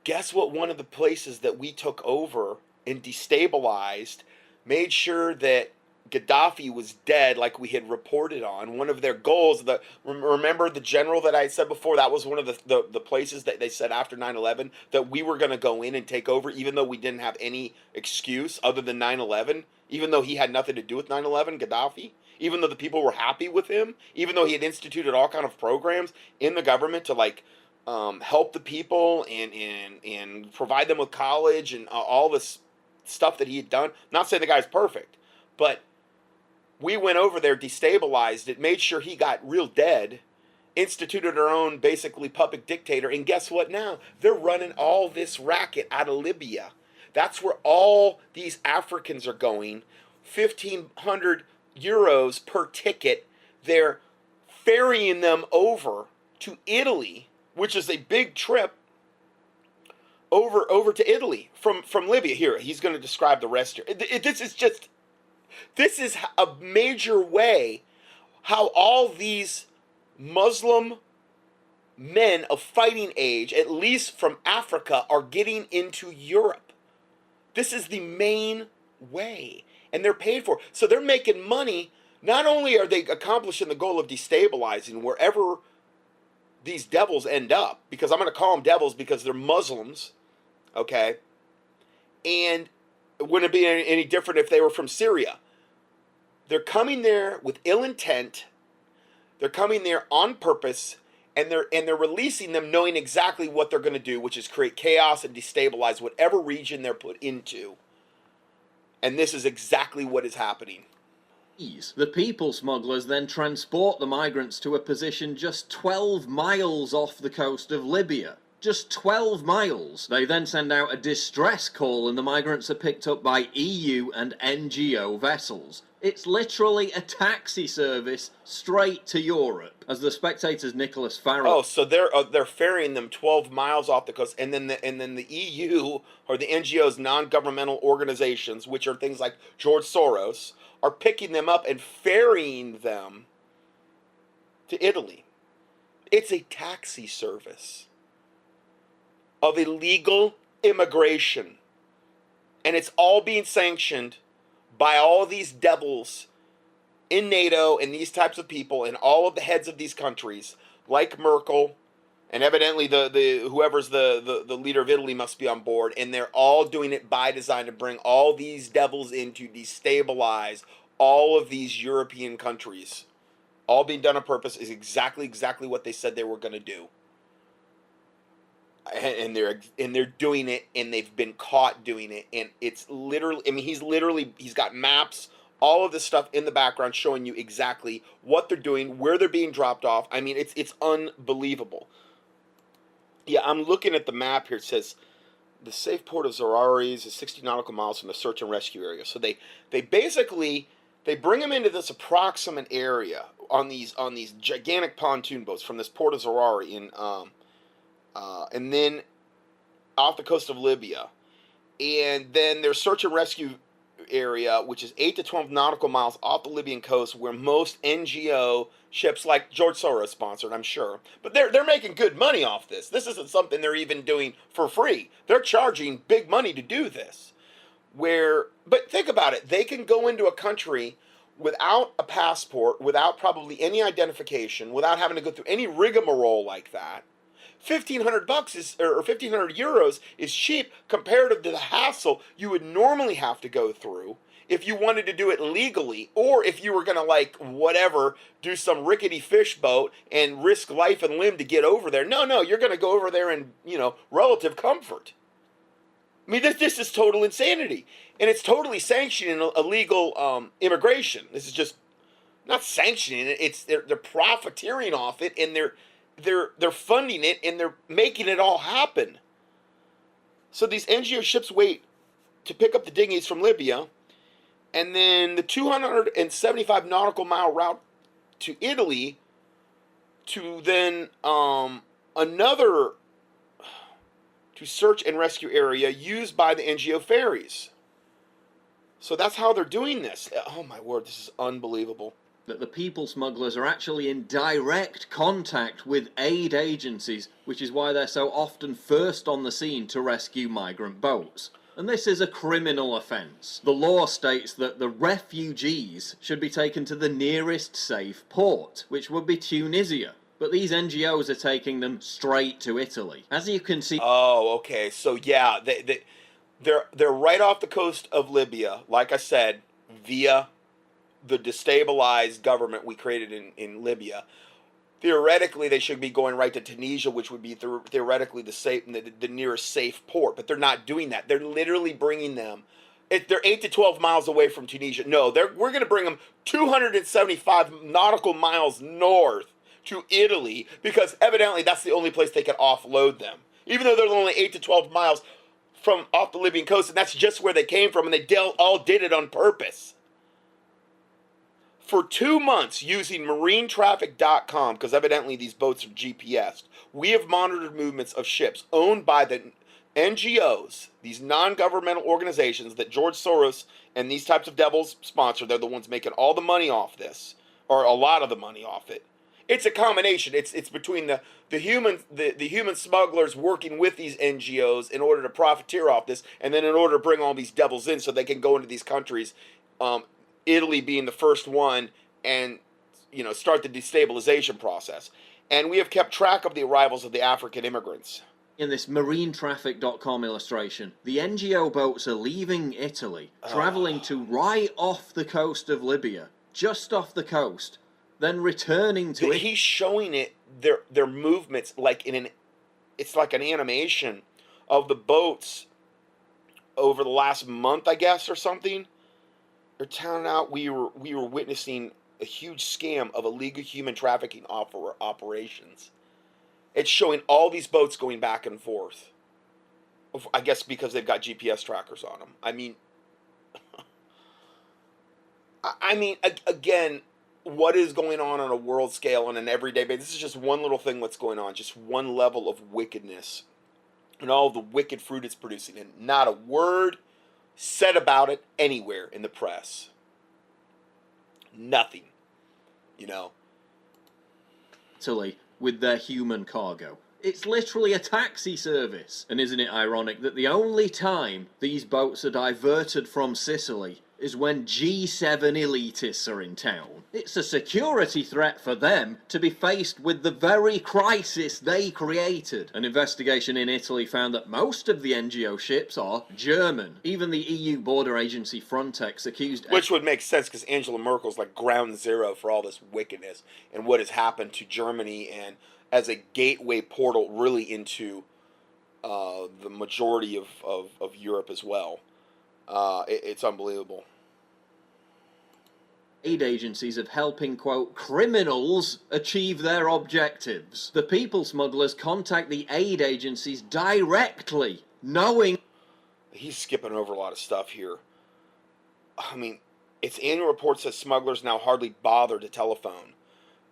Guess what? One of the places that we took over and destabilized, made sure that Gaddafi was dead, like we had reported on. One of their goals, remember the general that I said before, that was one of the places that they said after 9/11 that we were going to go in and take over, even though we didn't have any excuse other than 9/11, even though he had nothing to do with 9/11, Gaddafi, even though the people were happy with him, even though he had instituted all kind of programs in the government to help the people and provide them with college and all this stuff that he had done. Not saying the guy's perfect, but we went over there, destabilized it, made sure he got real dead, instituted our own basically puppet dictator, and guess what now? They're running all this racket out of Libya. That's where all these Africans are going. 1,500 euros per ticket. They're ferrying them over to Italy, which is a big trip over to Italy from Libya. Here, he's going to describe the rest here. This is a major way how all these Muslim men of fighting age, at least from Africa, are getting into Europe. This is the main way, and they're paid for. So they're making money. Not only are they accomplishing the goal of destabilizing wherever these devils end up, because I'm going to call them devils because they're Muslims, okay? And it wouldn't be any different if they were from Syria. They're coming there with ill intent. They're coming there on purpose, and they're releasing them knowing exactly what they're going to do, which is create chaos and destabilize whatever region they're put into. And this is exactly what is happening. The people smugglers then transport the migrants to a position just 12 miles off the coast of Libya. Just 12 miles. They then send out a distress call and the migrants are picked up by EU and NGO vessels. It's literally a taxi service straight to Europe. As the Spectator's Nicholas Farrell... Oh, so they're ferrying them 12 miles off the coast, and then the EU, or the NGOs, non-governmental organizations, which are things like George Soros, are picking them up and ferrying them to Italy. It's a taxi service of illegal immigration. And it's all being sanctioned by all of these devils in NATO and these types of people and all of the heads of these countries, like Merkel, and evidently whoever's the leader of Italy must be on board, and they're all doing it by design to bring all these devils in to destabilize all of these European countries. All being done on purpose is exactly what they said they were going to do. And they're doing it, and they've been caught doing it, and it's literally, I mean, he's got maps, all of this stuff in the background showing you exactly what they're doing, where they're being dropped off. I mean, it's unbelievable. Yeah, I'm looking at the map here. It says the safe port of Zararis is 60 nautical miles from the search and rescue area. So they basically bring them into this approximate area on these gigantic pontoon boats from this port of Zarari in and then off the coast of Libya. And then their search and rescue area, which is 8 to 12 nautical miles off the Libyan coast, where most NGO ships, like George Soros sponsored, I'm sure, but they're making good money off this. This isn't something they're even doing for free. They're charging big money to do this. But think about it. They can go into a country without a passport, without probably any identification, without having to go through any rigmarole like that. $1,500 is, or 1,500 euros is cheap comparative to the hassle you would normally have to go through if you wanted to do it legally, or if you were going to, do some rickety fish boat and risk life and limb to get over there. No, you're going to go over there in, relative comfort. I mean, this is total insanity. And it's totally sanctioning illegal immigration. This is just not sanctioning it. They're profiteering off it, and they're funding it, and they're making it all happen. So these NGO ships wait to pick up the dinghies from Libya, and then the 275 nautical mile route to Italy, to then another to search and rescue area used by the NGO ferries. So that's how they're doing this. Oh my word, this is unbelievable. That the people smugglers are actually in direct contact with aid agencies, which is why they're so often first on the scene to rescue migrant boats. And this is a criminal offence. The law states that the refugees should be taken to the nearest safe port, which would be Tunisia. But these NGOs are taking them straight to Italy. As you can see... Oh, okay. So yeah, they're right off the coast of Libya, like I said, via the destabilized government we created in Libya. Theoretically, they should be going right to Tunisia, which would be theoretically the nearest safe port. But they're not doing that. They're literally bringing them. They're 8 to 12 miles away from Tunisia. No, we're going to bring them 275 nautical miles north to Italy, because evidently that's the only place they can offload them. Even though they're only 8 to 12 miles from off the Libyan coast, and that's just where they came from, and they all did it on purpose. For 2 months, using marinetraffic.com, because evidently these boats are GPSed, we have monitored movements of ships owned by the NGOs, these non-governmental organizations that George Soros and these types of devils sponsor. They're the ones making all the money off this, or a lot of the money off it. It's a combination. It's between the human smugglers working with these NGOs in order to profiteer off this, and then in order to bring all these devils in so they can go into these countries, Italy being the first one, and start the destabilization process. And we have kept track of the arrivals of the African immigrants. In this marinetraffic.com illustration, the NGO boats are leaving Italy, travelling to right off the coast of Libya, just off the coast, then returning to He's showing it their movements like it's like an animation of the boats over the last month, I guess, or something. They're telling out we were witnessing a huge scam of illegal human trafficking operations. It's showing all these boats going back and forth. I guess because they've got GPS trackers on them. I mean, again, what is going on a world scale on an everyday basis? This is just one little thing that's going on, just one level of wickedness and all of the wicked fruit it's producing. And not a word said about it anywhere in the press. Nothing. Italy with their human cargo. It's literally a taxi service. And isn't it ironic that the only time these boats are diverted from Sicily is when G7 elitists are in town? It's a security threat for them to be faced with the very crisis they created. An investigation in Italy found that most of the NGO ships are German. Even the EU border agency Frontex accused... Which would make sense because Angela Merkel's like ground zero for all this wickedness and what has happened to Germany, and as a gateway portal really into the majority of Europe as well. It's unbelievable. Aid agencies of helping, quote, criminals achieve their objectives. The people smugglers contact the aid agencies directly, knowing... He's skipping over a lot of stuff here. I mean, its annual report says smugglers now hardly bother to telephone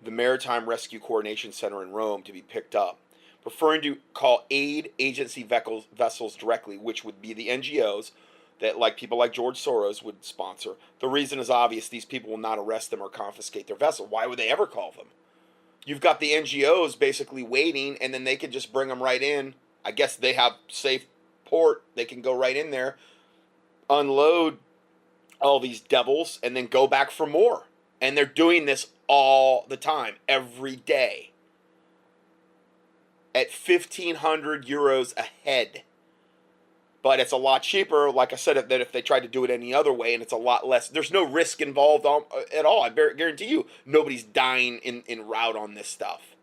the Maritime Rescue Coordination Center in Rome to be picked up, preferring to call aid agency vessels directly, which would be the NGOs that people like George Soros would sponsor. The reason is obvious. These people will not arrest them or confiscate their vessel. Why would they ever call them? You've got the NGOs basically waiting, and then they can just bring them right in. I guess they have safe port. They can go right in there, unload all these devils, and then go back for more. And they're doing this all the time, every day, at 1,500 euros a head. But it's a lot cheaper, like I said, than if they tried to do it any other way, and it's a lot less. There's no risk involved at all. I guarantee you, nobody's dying in route on this stuff.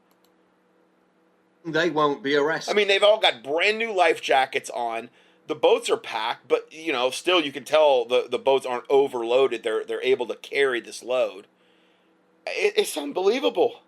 They won't be arrested. I mean, they've all got brand new life jackets on. The boats are packed, but still you can tell the boats aren't overloaded. They're able to carry this load. It's unbelievable.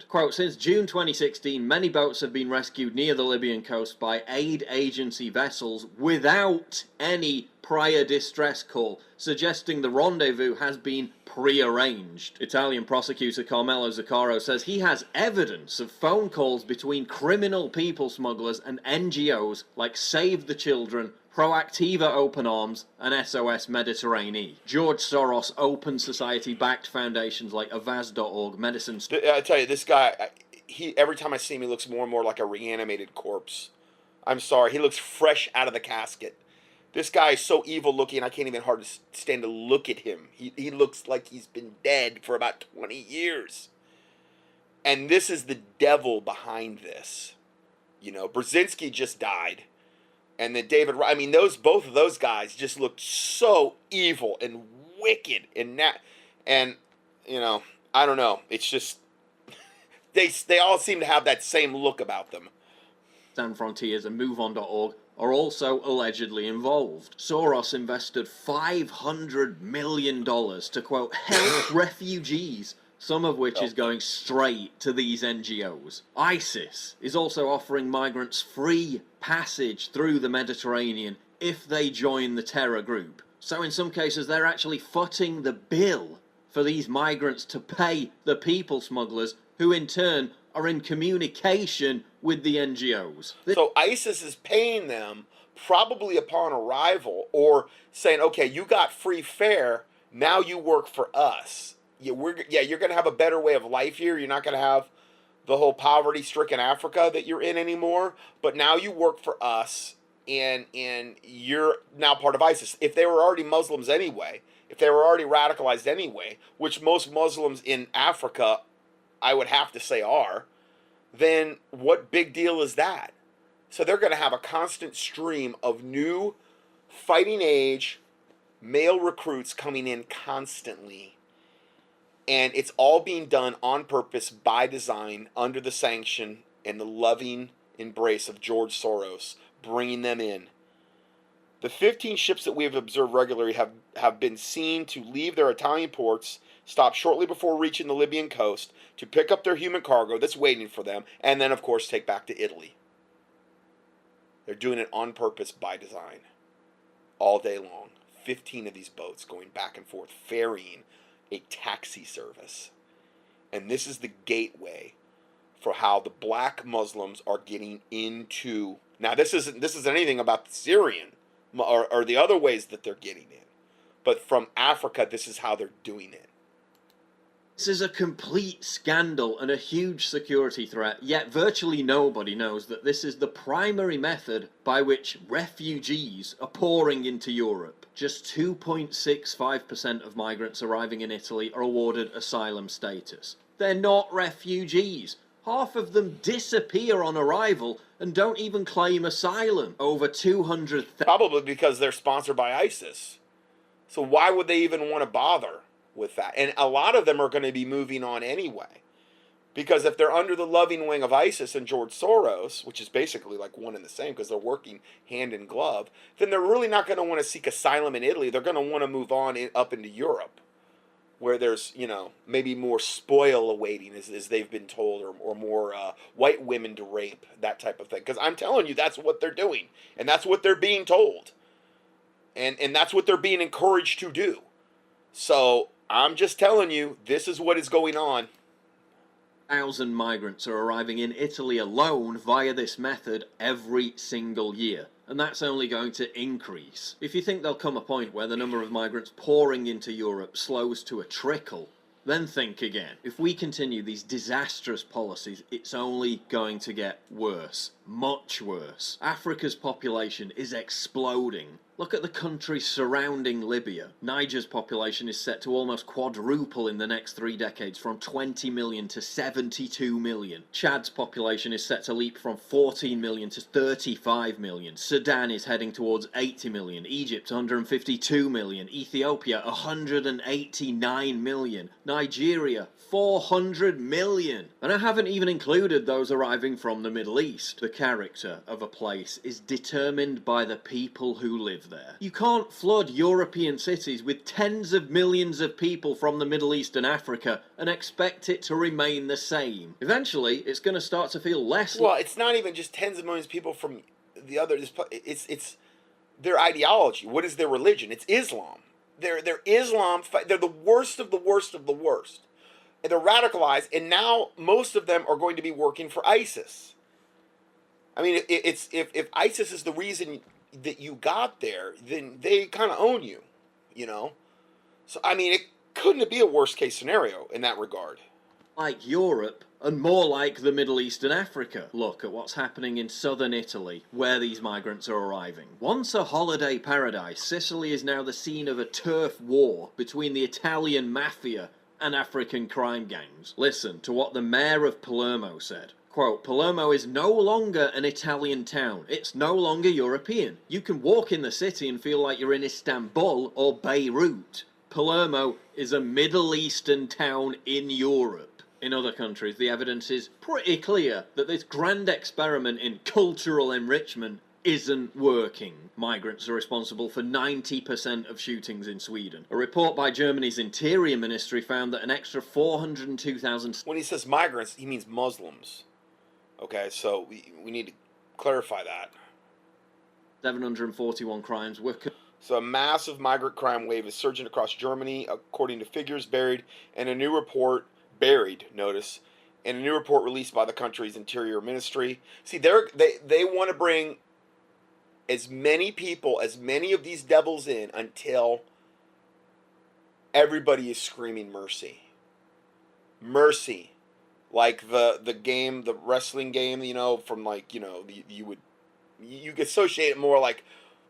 Quote, since June 2016, many boats have been rescued near the Libyan coast by aid agency vessels without any prior distress call, suggesting the rendezvous has been pre-arranged. Italian prosecutor Carmelo Zuccaro says he has evidence of phone calls between criminal people smugglers and NGOs like Save the Children, Proactiva Open Arms, and SOS Mediterranean. George Soros Open Society-backed foundations like Avaz.org, Medicine... I tell you, this guy, every time I see him, he looks more and more like a reanimated corpse. I'm sorry, he looks fresh out of the casket. This guy is so evil looking, I can't even hardly stand to look at him. He looks like he's been dead for about 20 years. And this is the devil behind this. Brzezinski just died. And then David, both of those guys just looked so evil and wicked I don't know. It's just they all seem to have that same look about them. San Frontiers and MoveOn.org are also allegedly involved. Soros invested $500 million to, quote, help refugees, some of which is going straight to these NGOs. ISIS is also offering migrants free passage through the Mediterranean if they join the terror group. So in some cases, they're actually footing the bill for these migrants to pay the people smugglers, who in turn are in communication with the NGOs. So ISIS is paying them probably upon arrival, or saying, okay, you got free fare, now you work for us. you're going to have a better way of life here. You're not going to have the whole poverty-stricken Africa that you're in anymore. But now you work for us, and you're now part of ISIS. If they were already Muslims anyway, if they were already radicalized anyway, which most Muslims in Africa, I would have to say are, then what big deal is that? So they're going to have a constant stream of new fighting age male recruits coming in constantly. And it's all being done on purpose, by design, under the sanction and the loving embrace of George Soros, bringing them in. The 15 ships that we have observed regularly have been seen to leave their Italian ports, stop shortly before reaching the Libyan coast, to pick up their human cargo that's waiting for them, and then, of course, take back to Italy. They're doing it on purpose, by design, all day long. 15 of these boats going back and forth, ferrying a taxi service. And this is the gateway for how the black Muslims are getting into. Now, this isn't anything about the Syrian or the other ways that they're getting in. But from Africa, this is how they're doing it. This is a complete scandal and a huge security threat, yet virtually nobody knows that this is the primary method by which refugees are pouring into Europe. Just 2.65% of migrants arriving in Italy are awarded asylum status. They're not refugees. Half of them disappear on arrival and don't even claim asylum. Over 200,000. Probably because they're sponsored by ISIS. So why would they even want to bother with that? And a lot of them are going to be moving on anyway. Because if they're under the loving wing of ISIS and George Soros, which is basically like one and the same because they're working hand in glove, then they're really not going to want to seek asylum in Italy. They're going to want to move on up into Europe, where there's, maybe more spoil awaiting, as they've been told, or more white women to rape, that type of thing. Because I'm telling you, that's what they're doing. And that's what they're being told. And that's what they're being encouraged to do. So I'm just telling you, this is what is going on. 1,000 migrants are arriving in Italy alone via this method every single year. And that's only going to increase. If you think there'll come a point where the number of migrants pouring into Europe slows to a trickle, then think again. If we continue these disastrous policies, it's only going to get worse. Much worse. Africa's population is exploding. Look at the countries surrounding Libya. Niger's population is set to almost quadruple in the next 3 decades, from 20 million to 72 million. Chad's population is set to leap from 14 million to 35 million. Sudan is heading towards 80 million. Egypt 152 million. Ethiopia 189 million. Nigeria 400 million. And I haven't even included those arriving from the Middle East. The character of a place is determined by the people who live there. You can't flood European cities with tens of millions of people from the Middle East and Africa and expect it to remain the same. Eventually, it's going to start to feel less. Well, it's not even just tens of millions of people from the other. It's their ideology. What is their religion? It's Islam. They're Islam. They're the worst of the worst of the worst. And they're radicalized, and now most of them are going to be working for ISIS. I mean, if ISIS is the reason that you got there, then they kind of own you, So, I mean, it couldn't be a worst case scenario in that regard. Like Europe, and more like the Middle East and Africa. Look at what's happening in southern Italy, where these migrants are arriving. Once a holiday paradise, Sicily is now the scene of a turf war between the Italian mafia and African crime gangs. Listen to what the mayor of Palermo said. Quote, Palermo is no longer an Italian town. It's no longer European. You can walk in the city and feel like you're in Istanbul or Beirut. Palermo is a Middle Eastern town in Europe. In other countries, the evidence is pretty clear that this grand experiment in cultural enrichment isn't working. Migrants are responsible for 90% of shootings in Sweden. A report by Germany's Interior Ministry found that an extra 402,000... When he says migrants, he means Muslims. Okay, so we need to clarify that. 741 crimes were... So a massive migrant crime wave is surging across Germany, according to figures buried in a new report, in a new report released by the country's Interior Ministry. See, they want to bring as many people, as many of these devils in until everybody is screaming mercy. Mercy, like the game, the wrestling game, from like, you could associate it more like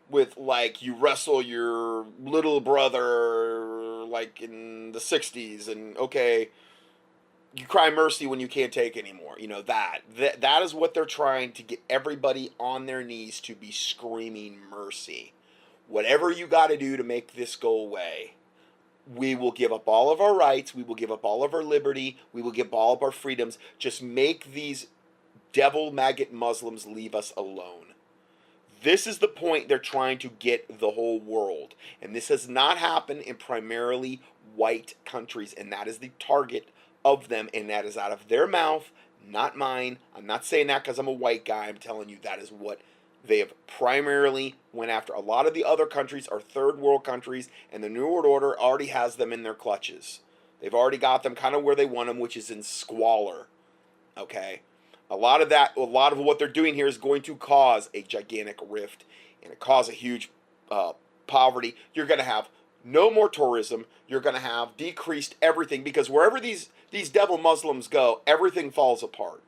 with like you wrestle your little brother like in the 60s, and okay, you cry mercy when you can't take anymore. That is what they're trying to get everybody on their knees to be screaming mercy. Whatever you got to do to make this go away. We will give up all of our rights. We will give up all of our liberty. We will give up all of our freedoms. Just make these devil maggot Muslims leave us alone. This is the point they're trying to get the whole world. And this has not happened in primarily white countries. And that is the target of them. And that is out of their mouth, not mine. I'm not saying that because I'm a white guy. I'm telling you that is what they have primarily went after. A lot of the other countries are third world countries, and the New World Order already has them in their clutches. They've already got them kind of where they want them, which is in squalor. Okay? A lot of what they're doing here is going to cause a gigantic rift, and it cause a huge poverty. You're going to have no more tourism. You're going to have decreased everything, because wherever these devil Muslims go, everything falls apart.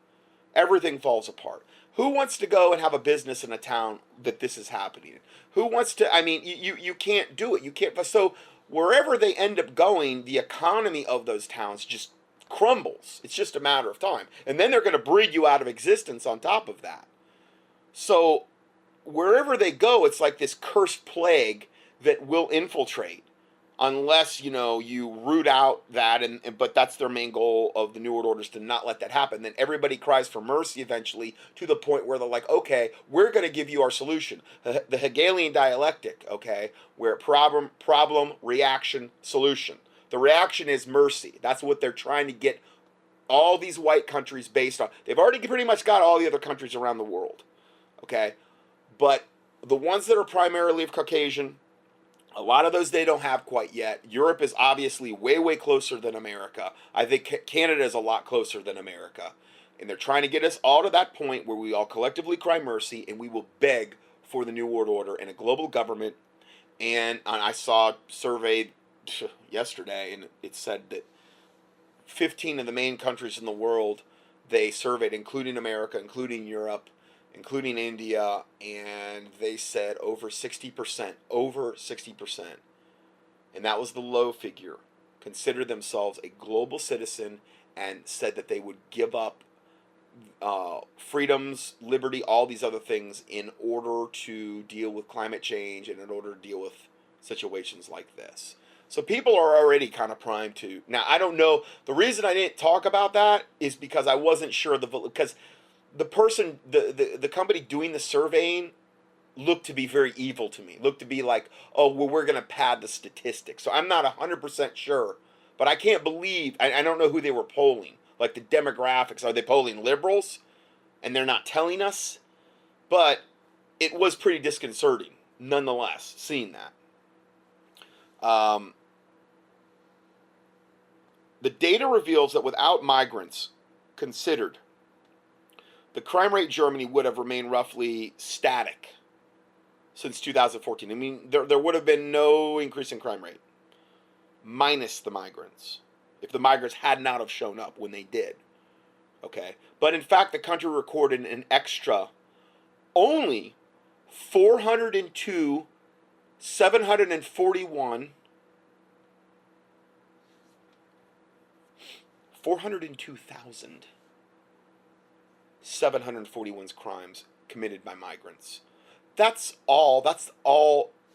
Everything falls apart. Who wants to go and have a business in a town that this is happening in? Who wants to, you can't do it. You can't, so wherever they end up going, the economy of those towns just crumbles. It's just a matter of time. And then they're going to breed you out of existence on top of that. So wherever they go, it's like this cursed plague that will infiltrate. Unless, you root out that, but that's their main goal of the New World Order, is to not let that happen. Then everybody cries for mercy eventually, to the point where they're like, okay, we're going to give you our solution. The Hegelian dialectic, okay, where problem, reaction, solution. The reaction is mercy. That's what they're trying to get all these white countries based on. They've already pretty much got all the other countries around the world, okay? But the ones that are primarily of Caucasian, a lot of those they don't have quite yet. Europe is obviously way, way closer than America. I think Canada is a lot closer than America. And they're trying to get us all to that point where we all collectively cry mercy, and we will beg for the New World Order and a global government. And I saw a survey yesterday, and it said that 15 of the main countries in the world they surveyed, including America, including Europe, including India, and they said over 60%, and that was the low figure, considered themselves a global citizen and said that they would give up freedoms, liberty, all these other things in order to deal with climate change and in order to deal with situations like this. So people are already kind of primed to. Now, I don't know. The reason I didn't talk about that is because I wasn't sure because the person, the company doing the surveying looked to be very evil to me. Looked to be like, oh, well, we're going to pad the statistics. So I'm not 100% sure. But I can't believe, I don't know who they were polling. Like the demographics, are they polling liberals? And they're not telling us? But it was pretty disconcerting, nonetheless, seeing that. The data reveals that without migrants considered, the crime rate in Germany would have remained roughly static since 2014. I mean, there would have been no increase in crime rate, minus the migrants, if the migrants had not have shown up when they did. Okay? But in fact, the country recorded an extra only 402, 741, 402,741 crimes committed by migrants. That's all.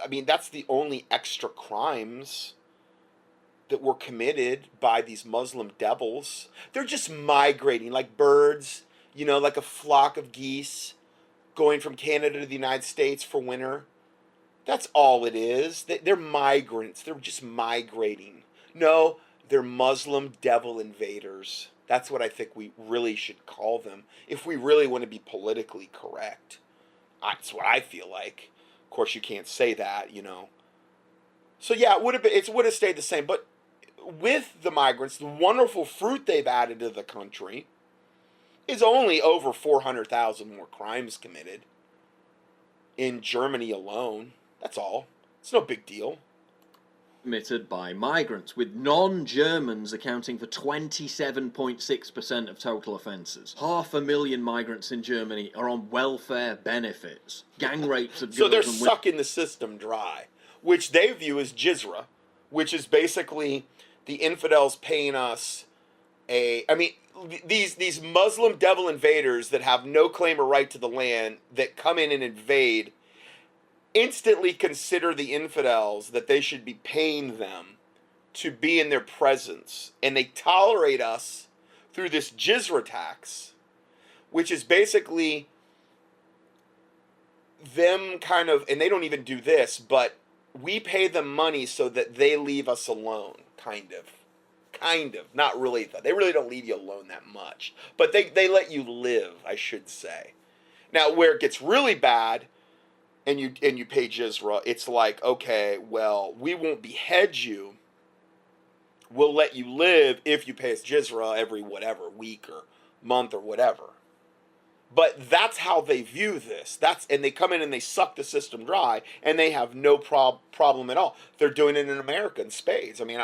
I mean, that's the only extra crimes that were committed by these Muslim devils. They're just migrating like birds, like a flock of geese going from Canada to the United States for winter. That's all it is. They're migrants. They're just migrating. No, they're Muslim devil invaders. That's what I think we really should call them if we really want to be politically correct. That's what I feel like. Of course, you can't say that, So yeah, it would have stayed the same. But with the migrants, the wonderful fruit they've added to the country is only over 400,000 more crimes committed in Germany alone. That's all. It's no big deal. committed by migrants, with non-Germans accounting for 27.6% of total offences. 500,000 migrants in Germany are on welfare benefits. Gang rapes of So girls they're and women. sucking the system dry, which they view as jizra, which is basically the infidels paying us these Muslim devil invaders that have no claim or right to the land that come in and invade instantly consider the infidels that they should be paying them to be in their presence, and they tolerate us through this jizra tax, which is basically them kind of, and they don't even do this, but we pay them money so that they leave us alone, kind of, not really though. They really don't leave you alone that much, but they let you live, I should say. Now where it gets really bad, and you pay jizra, it's like, okay, well, we won't behead you, we'll let you live if you pay us jizra every whatever week or month or whatever. But that's how they view this. And they come in and they suck the system dry, and they have no problem at all. They're doing it in America in spades. I mean,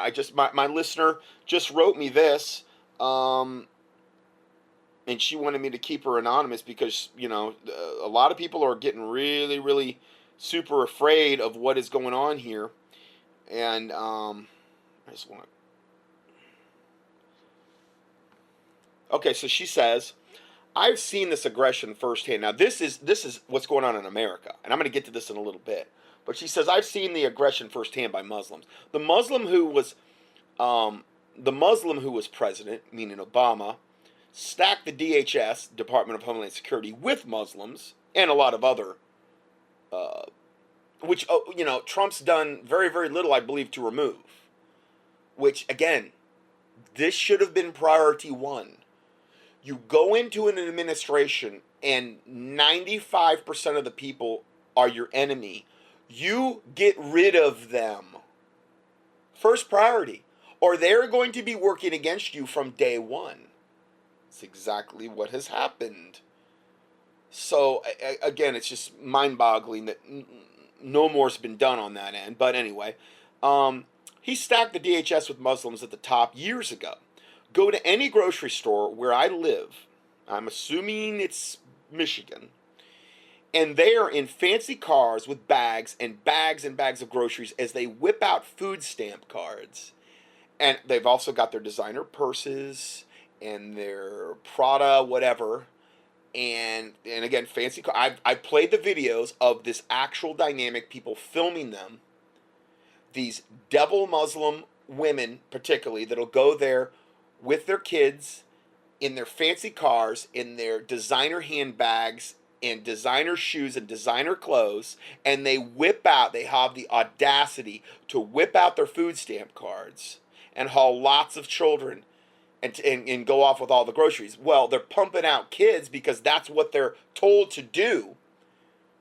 my listener just wrote me this, and she wanted me to keep her anonymous because, you know, a lot of people are getting really, really super afraid of what is going on here. And I just want to... Okay, so she says, I've seen this aggression firsthand. Now, this is what's going on in America, and I'm going to get to this in a little bit. But she says, I've seen the aggression firsthand by Muslims. The Muslim who was president, meaning Obama, stacked the DHS, Department of Homeland Security, with Muslims and a lot of other, which, you know, Trump's done very, very little, I believe, to remove. Which, again, this should have been priority one. You go into an administration and 95% of the people are your enemy. You get rid of them. First priority. Or they're going to be working against you from day one. It's exactly what has happened. So, again, it's just mind-boggling that no more's been done on that end. But anyway, he stacked the DHS with Muslims at the top years ago. Go to any grocery store where I live, I'm assuming it's Michigan, and they are in fancy cars with bags and bags and bags of groceries as they whip out food stamp cards. And they've also got their designer purses and their Prada whatever. And again, fancy car. I've played the videos of this actual dynamic, people filming them. These devil Muslim women particularly that'll go there with their kids in their fancy cars, in their designer handbags and designer shoes and designer clothes, and they have the audacity to whip out their food stamp cards and haul lots of children and go off with all the groceries. Well, they're pumping out kids because that's what they're told to do.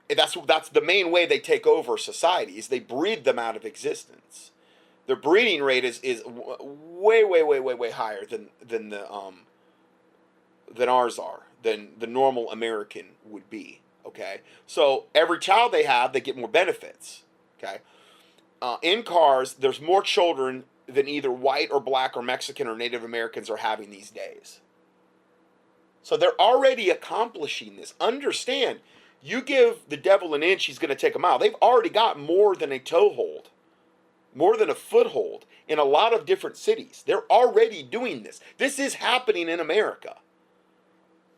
That's the main way they take over societies. They breed them out of existence. Their breeding rate is way higher than ours are, than the normal American would be. Okay, so every child they have, they get more benefits. Okay, in cars, there's more children than either white or black or Mexican or Native Americans are having these days. So they're already accomplishing this. Understand, you give the devil an inch, he's going to take a mile. They've already got more than a toehold. More than a foothold in a lot of different cities. They're already doing this. This is happening in America.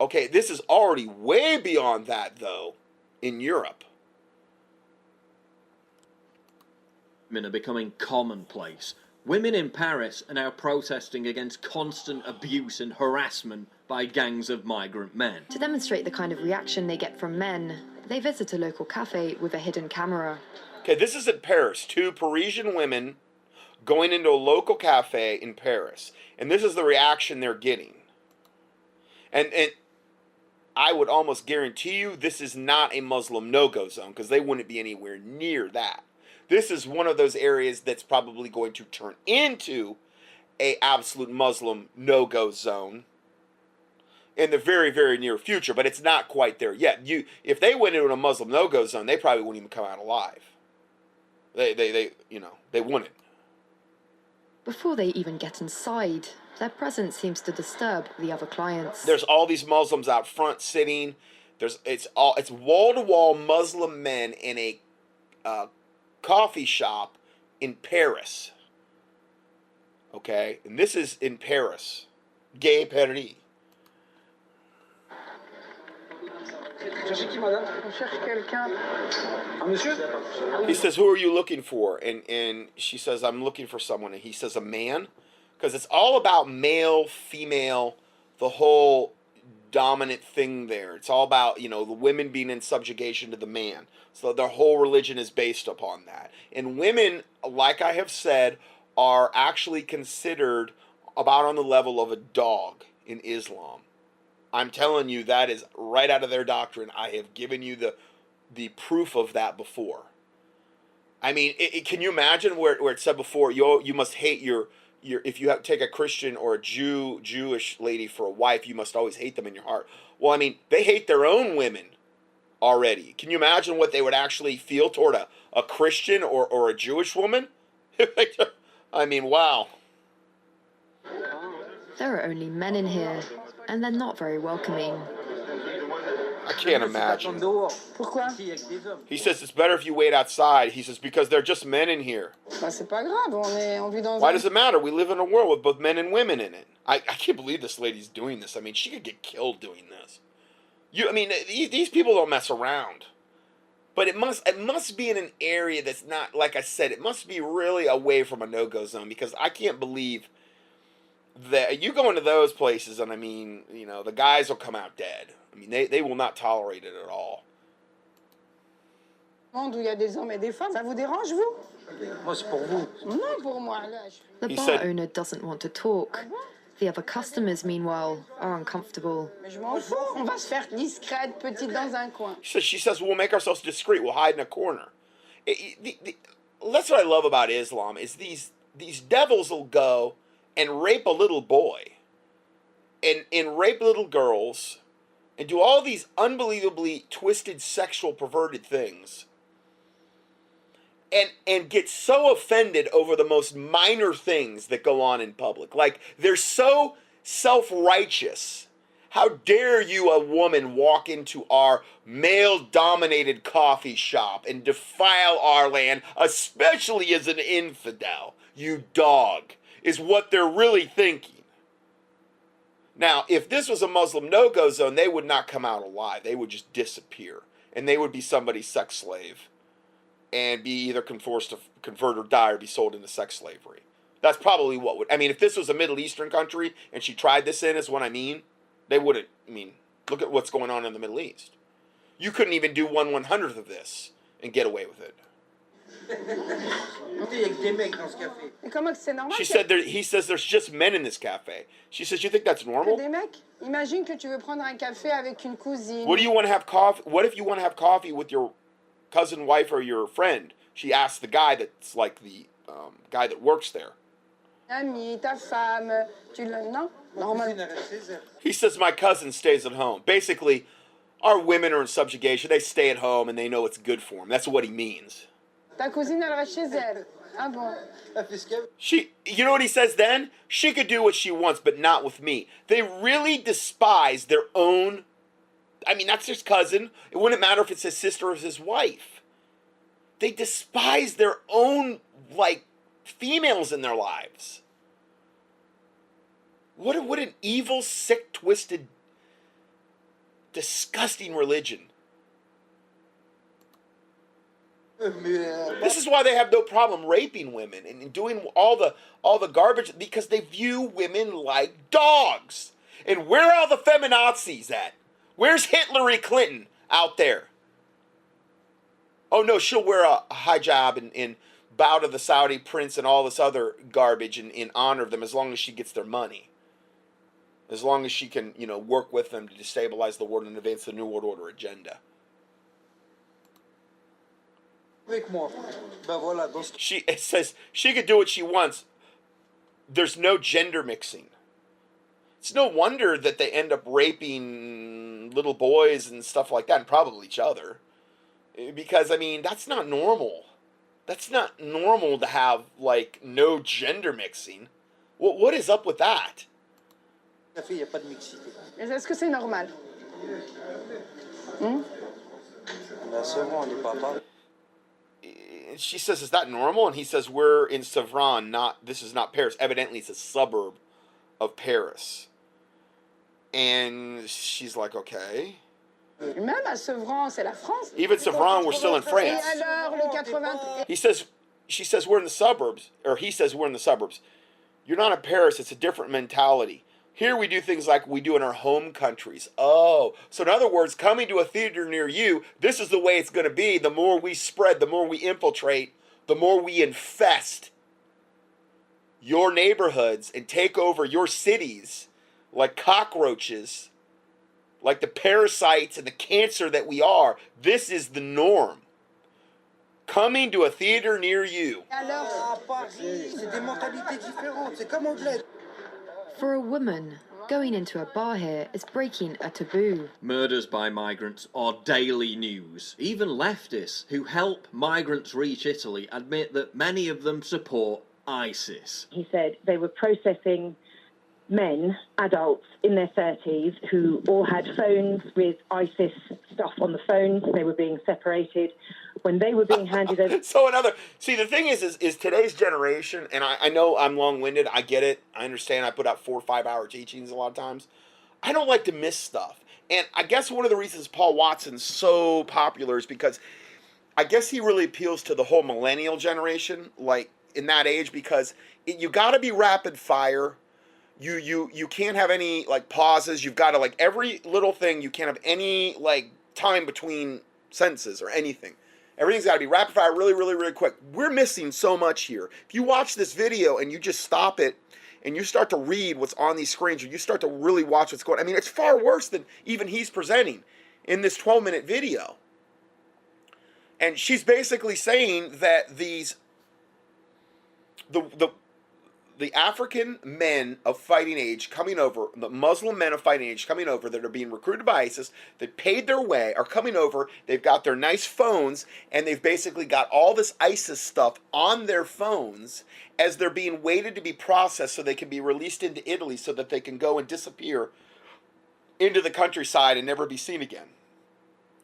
Okay, this is already way beyond that, though, in Europe. Women are becoming commonplace. Women in Paris are now protesting against constant abuse and harassment by gangs of migrant men. To demonstrate the kind of reaction they get from men, they visit a local cafe with a hidden camera. Okay, this is in Paris. 2 Parisian women going into a local cafe in Paris. And this is the reaction they're getting. And I would almost guarantee you this is not a Muslim no-go zone, because they wouldn't be anywhere near that. This is one of those areas that's probably going to turn into a absolute Muslim no-go zone in the very, very near future, but it's not quite there yet. If they went into a Muslim no-go zone, they probably wouldn't even come out alive. They wouldn't. Before they even get inside, their presence seems to disturb the other clients. There's all these Muslims out front sitting. It's wall to wall Muslim men in a coffee shop in Paris. Okay, and this is in Paris, Gay Paris. He says, "Who are you looking for?" And she says, "I'm looking for someone." And he says, "A man," because it's all about male, female, the whole dominant thing there. It's all about, the women being in subjugation to the man. So their whole religion is based upon that. And women, like I have said, are actually considered about on the level of a dog in Islam. I'm telling you, that is right out of their doctrine. I have given you the proof of that before. I mean, can you imagine where it said before, you must hate your if you take a Christian or a Jewish lady for a wife, you must always hate them in your heart. Well, I mean, they hate their own women already. Can you imagine what they would actually feel toward a Christian or a Jewish woman? I mean, wow. There are only men in here, and they're not very welcoming. I can't imagine. He says it's better if you wait outside. He says because they're just men in here. Why does it matter? We live in a world with both men and women in it. I can't believe this lady's doing this. I mean, she could get killed doing this. These people don't mess around. But it must be in an area that's not, like I said, it must be really away from a no-go zone, because I can't believe that you go into those places and, I mean, the guys will come out dead. I mean, they will not tolerate it at all. The bar owner doesn't want to talk. The other customers, meanwhile, are uncomfortable. She says, we'll make ourselves discreet. We'll hide in a corner. That's what I love about Islam, is these devils will go and rape a little boy and rape little girls and do all these unbelievably twisted, sexual, perverted things, and get so offended over the most minor things that go on in public. Like, they're so self-righteous. How dare you, a woman, walk into our male-dominated coffee shop and defile our land, especially as an infidel, you dog, is what they're really thinking. Now, if this was a Muslim no-go zone, they would not come out alive. They would just disappear, and they would be somebody's sex slave and be either forced to convert or die or be sold into sex slavery. That's probably what would... I mean, if this was a Middle Eastern country and she tried this in, is what I mean, they wouldn't... I mean, look at what's going on in the Middle East. You couldn't even do 1/100th of this and get away with it. She said he says there's just men in this cafe. She says, you think that's normal? What do you want to have coffee? What if you want to have coffee with your cousin, wife, or your friend? She asked the guy that's like the guy that works there. He says, my cousin stays at home. Basically, our women are in subjugation. They stay at home and they know it's good for them. That's what he means. You know what he says then? She could do what she wants, but not with me. They really despise their own... I mean, that's his cousin. It wouldn't matter if it's his sister or his wife. They despise their own, females in their lives. What an evil, sick, twisted, disgusting religion. This is why they have no problem raping women and doing all the garbage, because they view women like dogs. And where are all the feminazis at? Where's Hillary Clinton out there? Oh no, she'll wear a hijab and bow to the Saudi prince and all this other garbage in honor of them, as long as she gets their money. As long as she can, work with them to destabilize the world and advance the New World Order agenda. It says she could do what she wants. There's no gender mixing. It's no wonder that they end up raping little boys and stuff like that, and probably each other. Because, I mean, that's not normal. That's not normal to have, like, no gender mixing. What is up with that? Est-ce que c'est normal? And she says, is that normal? And he says, we're in Sevran, this is not Paris. Evidently, it's a suburb of Paris. And she's like, okay. Même à Sevran, c'est la France. Even Sevran, we're still in Et France. alors, le 80... She says, we're in the suburbs. Or he says, we're in the suburbs. You're not in Paris. It's a different mentality. Here we do things like we do in our home countries. Oh, so in other words, coming to a theater near you, this is the way it's going to be. The more we spread, the more we infiltrate, the more we infest your neighborhoods and take over your cities like cockroaches, like the parasites and the cancer that we are. This is the norm. Coming to a theater near you. For a woman, going into a bar here is breaking a taboo. Murders by migrants are daily news. Even leftists who help migrants reach Italy admit that many of them support ISIS. He said they were processing men, adults in their 30s, who all had phones with ISIS stuff on the phones. They were being separated. When they were being handed over... See, the thing is today's generation, and I know I'm long-winded, I get it, I understand, I put out 4 or 5 hour teachings a lot of times. I don't like to miss stuff. And I guess one of the reasons Paul Watson's so popular is because I guess he really appeals to the whole millennial generation, like, in that age, because you gotta be rapid fire. You can't have any, like, pauses. You've got to, like, every little thing, you can't have any, like, time between sentences or anything. Everything's got to be rapid fire, really, really, really quick. We're missing so much here. If you watch this video and you just stop it and you start to read what's on these screens, or you start to really watch what's going on, I mean, it's far worse than even he's presenting in this 12-minute video. And she's basically saying that the African men of fighting age coming over, the Muslim men of fighting age coming over that are being recruited by ISIS, that paid their way, are coming over, they've got their nice phones, and they've basically got all this ISIS stuff on their phones as they're being waited to be processed so they can be released into Italy so that they can go and disappear into the countryside and never be seen again.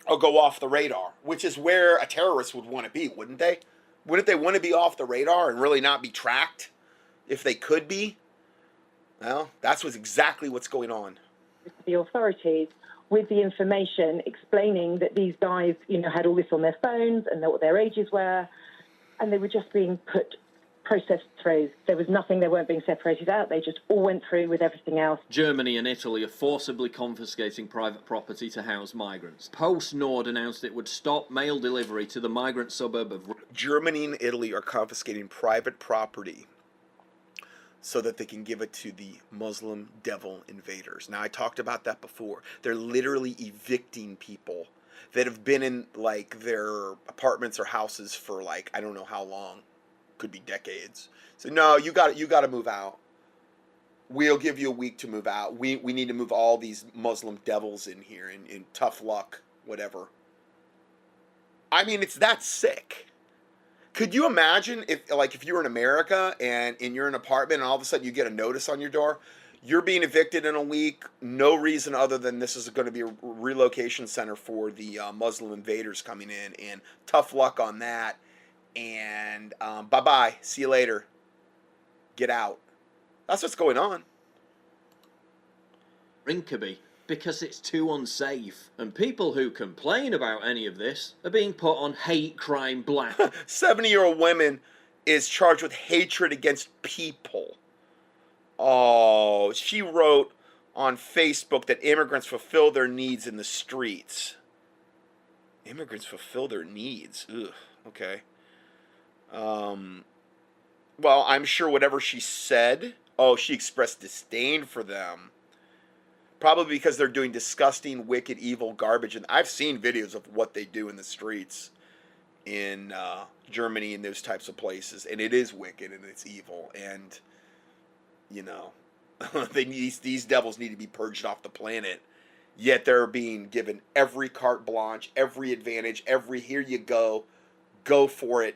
Or go off the radar, which is where a terrorist would want to be, wouldn't they? Wouldn't they want to be off the radar and really not be tracked? If they could be, well, that's exactly what's going on. The authorities with the information explaining that these guys, had all this on their phones and what their ages were, and they were just being processed through. There was nothing, they weren't being separated out. They just all went through with everything else. Germany and Italy are forcibly confiscating private property to house migrants. Post-Nord announced it would stop mail delivery to the migrant suburb of... Germany and Italy are confiscating private property so that they can give it to the Muslim devil invaders. Now, I talked about that before. They're literally evicting people that have been in, like, their apartments or houses for, like, I don't know how long. Could be decades. So, no, you got to move out. We'll give you a week to move out. We need to move all these Muslim devils in here, in tough luck, whatever. I mean, it's that sick. Could you imagine if you're in America and you're in an apartment and all of a sudden you get a notice on your door, you're being evicted in a week, no reason other than this is going to be a relocation center for the Muslim invaders coming in, and tough luck on that, and bye-bye, see you later, get out. That's what's going on. Rinkeby, because it's too unsafe. And people who complain about any of this are being put on hate crime black. 70-year-old woman is charged with hatred against people. Oh, she wrote on Facebook that immigrants fulfill their needs in the streets. Immigrants fulfill their needs. Ugh, okay. Well, I'm sure whatever she said, she expressed disdain for them. Probably because they're doing disgusting, wicked, evil garbage. And I've seen videos of what they do in the streets in Germany and those types of places. And it is wicked and it's evil. And, these devils need to be purged off the planet. Yet they're being given every carte blanche, every advantage, here you go for it,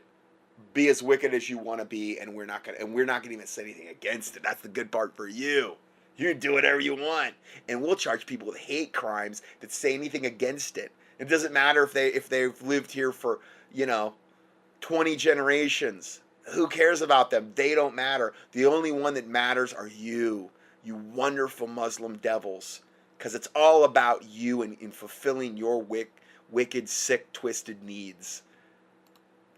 be as wicked as you want to be, and we're not gonna even say anything against it. That's the good part for you. You can do whatever you want, and we'll charge people with hate crimes that say anything against it. It doesn't matter if they've lived here for 20 generations. Who cares about them? They don't matter. The only one that matters are you wonderful Muslim devils, because it's all about you and in fulfilling your wicked, sick, twisted needs.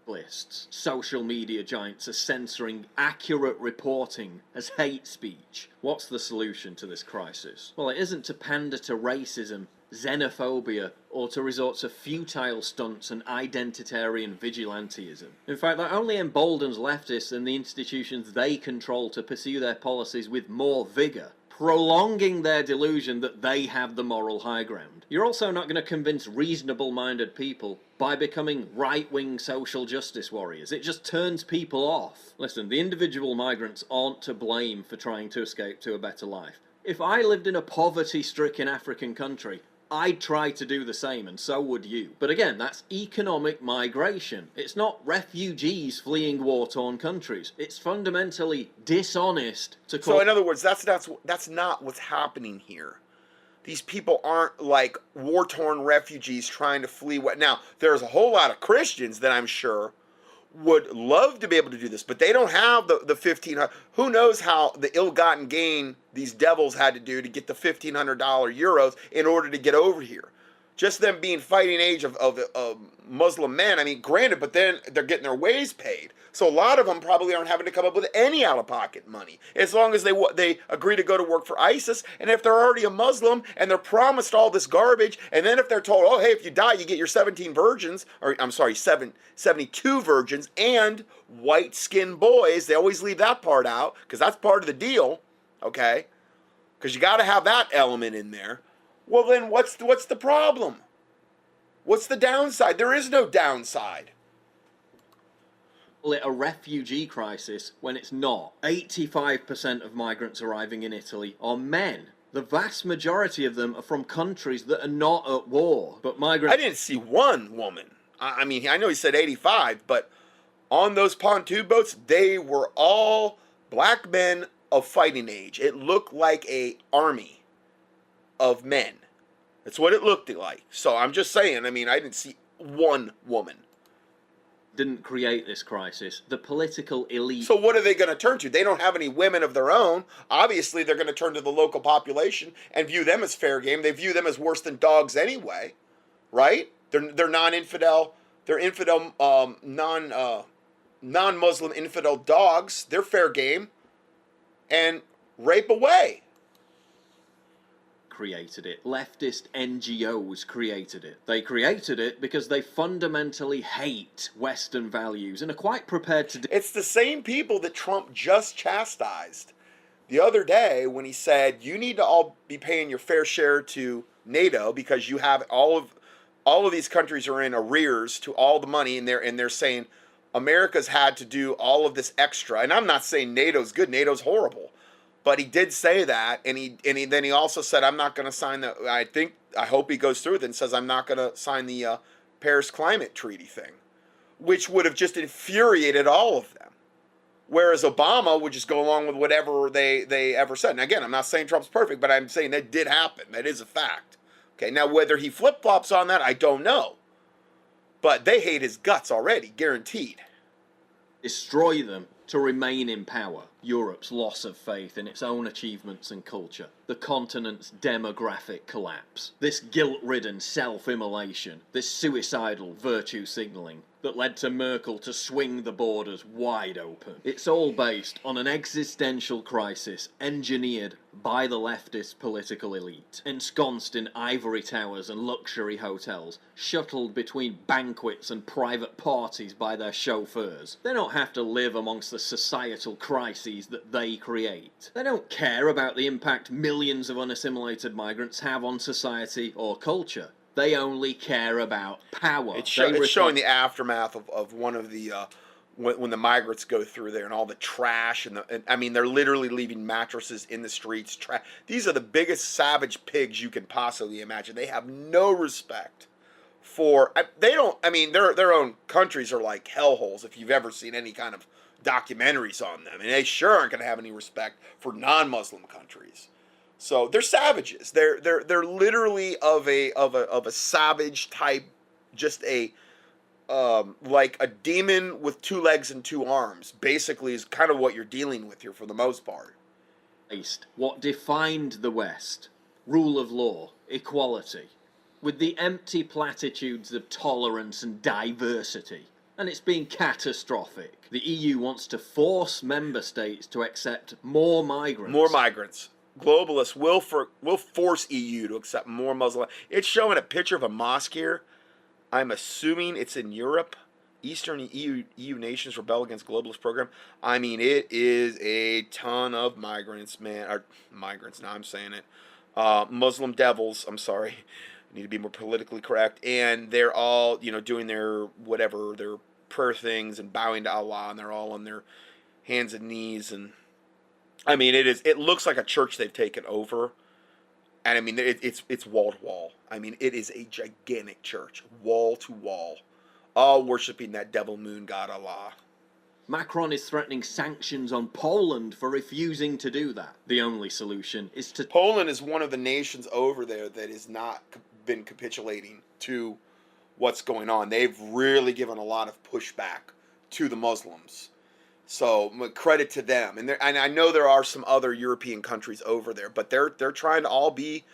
Lists. Social media giants are censoring accurate reporting as hate speech. What's the solution to this crisis? Well, it isn't to pander to racism, xenophobia, or to resort to futile stunts and identitarian vigilantism. In fact, that only emboldens leftists and the institutions they control to pursue their policies with more vigour, prolonging their delusion that they have the moral high ground. You're also not going to convince reasonable-minded people by becoming right-wing social justice warriors. It just turns people off. Listen, the individual migrants aren't to blame for trying to escape to a better life. If I lived in a poverty-stricken African country, I'd try to do the same, and so would you. But again, that's economic migration. It's not refugees fleeing war-torn countries. It's fundamentally dishonest to call... So in other words, that's not what's happening here. These people aren't like war-torn refugees trying to flee. Now, there's a whole lot of Christians that I'm sure would love to be able to do this, but they don't have the 1,500. Who knows how the ill-gotten gain these devils had to do to get the $1,500 euros in order to get over here. Just them being fighting age of Muslim men, I mean, granted, but then they're getting their ways paid. So a lot of them probably aren't having to come up with any out-of-pocket money, as long as they agree to go to work for ISIS. And if they're already a Muslim and they're promised all this garbage, and then if they're told, oh, hey, if you die, you get your 17 virgins, or I'm sorry, 72 virgins, and white-skinned boys, they always leave that part out, because that's part of the deal, okay? Because you got to have that element in there. Well, then what's the problem? What's the downside? There is no downside. A refugee crisis when it's not. 85% of migrants arriving in Italy are men. The vast majority of them are from countries that are not at war. But migrants... I didn't see one woman. I mean, I know he said 85, but on those pontoon boats, they were all black men of fighting age. It looked like an army of men. That's what it looked like. So I'm just saying, I mean, I didn't see one woman. Didn't create this crisis. The political elite... So what are they going to turn to? They don't have any women of their own. Obviously, they're going to turn to the local population and view them as fair game. They view them as worse than dogs anyway, right? They're non-infidel. They're infidel, non-Muslim infidel dogs. They're fair game. And rape away. Created it. Leftist NGOs created it. They created it because they fundamentally hate Western values and are quite prepared to... It's the same people that Trump just chastised the other day when he said, you need to all be paying your fair share to NATO because you have all of these countries are in arrears to all the money, and they're saying America's had to do all of this extra. And I'm not saying NATO's good. NATO's horrible. But he did say that, and then he also said, I'm not going to sign I hope he goes through it and says, I'm not going to sign the Paris Climate Treaty thing, which would have just infuriated all of them. Whereas Obama would just go along with whatever they ever said. And again, I'm not saying Trump's perfect, but I'm saying that did happen. That is a fact. Okay, now whether he flip-flops on that, I don't know. But they hate his guts already, guaranteed. Destroy them to remain in power. Europe's loss of faith in its own achievements and culture. The continent's demographic collapse. This guilt-ridden self-immolation. This suicidal virtue signalling that led to Merkel to swing the borders wide open. It's all based on an existential crisis engineered by the leftist political elite, ensconced in ivory towers and luxury hotels, shuttled between banquets and private parties by their chauffeurs. They don't have to live amongst the societal crises that they create. They don't care about the impact millions of unassimilated migrants have on society or culture. They only care about power. It's showing the aftermath of one of the when the migrants go through there and all the trash and I mean they're literally leaving mattresses in the streets. These are the biggest savage pigs you can possibly imagine. They have no respect they don't, I mean, their own countries are like hellholes if you've ever seen any kind of documentaries on them, and they sure aren't going to have any respect for non-Muslim countries. So they're savages. They're literally of a savage type, just a like a demon with 2 legs and 2 arms. Basically, is kind of what you're dealing with here for the most part. What defined the West: rule of law, equality, with the empty platitudes of tolerance and diversity. And it's been catastrophic. The EU wants to force member states to accept more migrants. More migrants. Globalists will force EU to accept more Muslim. It's showing a picture of a mosque here. I'm assuming it's in Europe. Eastern EU nations rebel against globalist program. I mean, it is a ton of migrants, man. Or migrants, now I'm saying it. Muslim devils, I'm sorry. I need to be more politically correct. And they're all, doing their whatever, their prayer things and bowing to Allah, and they're all on their hands and knees. And I mean, it looks like a church they've taken over. And I mean, it's wall to wall. I mean, it is a gigantic church, wall to wall, all worshiping that devil moon god Allah. Macron is threatening sanctions on Poland for refusing to do that. The only solution is to... Poland is one of the nations over there that has not been capitulating to what's going on. They've really given a lot of pushback to the Muslims. So credit to them. And I know there are some other European countries over there, but they're trying to all be,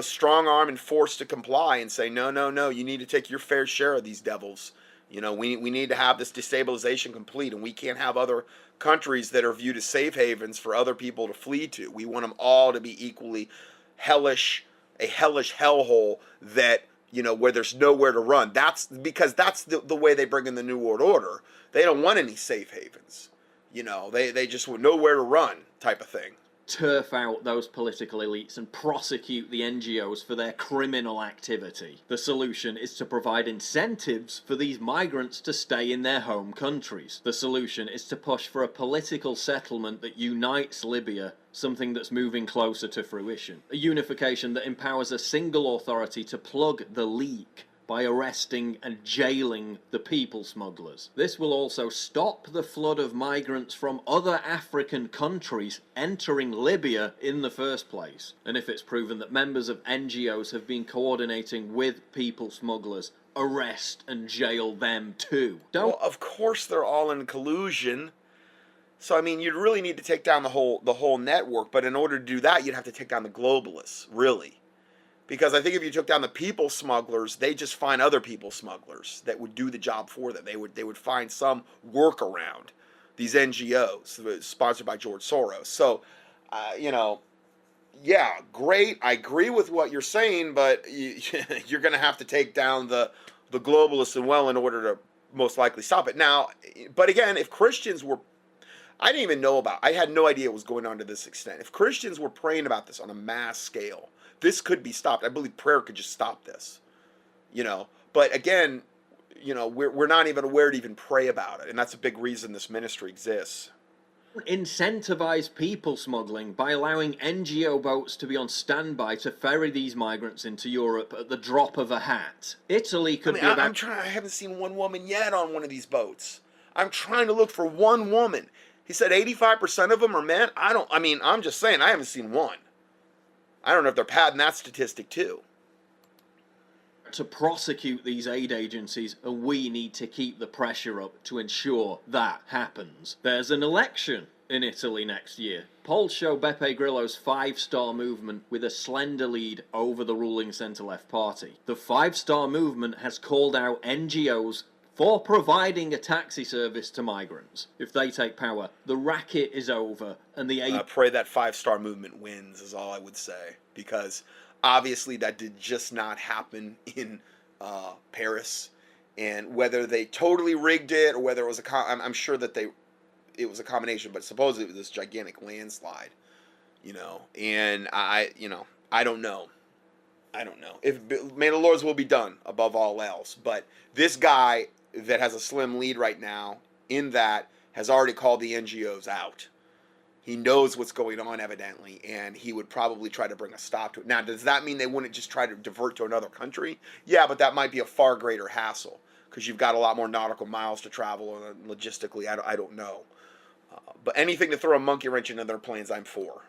strong arm and forced to comply and say, no, you need to take your fair share of these devils. We need to have this destabilization complete, and we can't have other countries that are viewed as safe havens for other people to flee to. We want them all to be equally hellish, a hellish hellhole that, where there's nowhere to run. That's because that's the way they bring in the New World Order. They don't want any safe havens. They just want nowhere to run type of thing. Turf out those political elites and prosecute the NGOs for their criminal activity. The solution is to provide incentives for these migrants to stay in their home countries. The solution is to push for a political settlement that unites Libya, something that's moving closer to fruition. A unification that empowers a single authority to plug the leak by arresting and jailing the people smugglers. This will also stop the flood of migrants from other African countries entering Libya in the first place. And if it's proven that members of NGOs have been coordinating with people smugglers, arrest and jail them too. Well, of course they're all in collusion. So I mean, you'd really need to take down the whole network, but in order to do that, you'd have to take down the globalists, really. Because I think if you took down the people smugglers, they just find other people smugglers that would do the job for them. They would find some workaround. These NGOs sponsored by George Soros. So, yeah, great. I agree with what you're saying, but you're going to have to take down the globalists in order to most likely stop it. Now, but again, if Christians were, I didn't even know about, I had no idea it was going on to this extent. If Christians were praying about this on a mass scale, this could be stopped. I believe prayer could just stop this, But again, we're not even aware to even pray about it, and that's a big reason this ministry exists. Incentivize people smuggling by allowing NGO boats to be on standby to ferry these migrants into Europe at the drop of a hat. Italy could be about... I haven't seen one woman yet on one of these boats. I'm trying to look for one woman. He said 85% of them are men. I'm just saying, I haven't seen one. I don't know if they're padding that statistic too. To prosecute these aid agencies, and we need to keep the pressure up to ensure that happens. There's an election in Italy next year. Polls show Beppe Grillo's five-star movement with a slender lead over the ruling centre-left party. The five-star movement has called out NGOs for providing a taxi service to migrants. If they take power, the racket is over, and the aid... I pray that five-star movement wins, is all I would say, because obviously that did just not happen in Paris, and whether they totally rigged it or whether it was I'm sure that it was a combination, but supposedly it was this gigantic landslide, and I don't know. May the Lord's will be done above all else, but this guy that has a slim lead right now in that has already called the NGOs out. He knows what's going on, evidently, and he would probably try to bring a stop to it. Now, does that mean they wouldn't just try to divert to another country? Yeah, but that might be a far greater hassle because you've got a lot more nautical miles to travel, and logistically, I don't know. But anything to throw a monkey wrench into their plans, I'm for.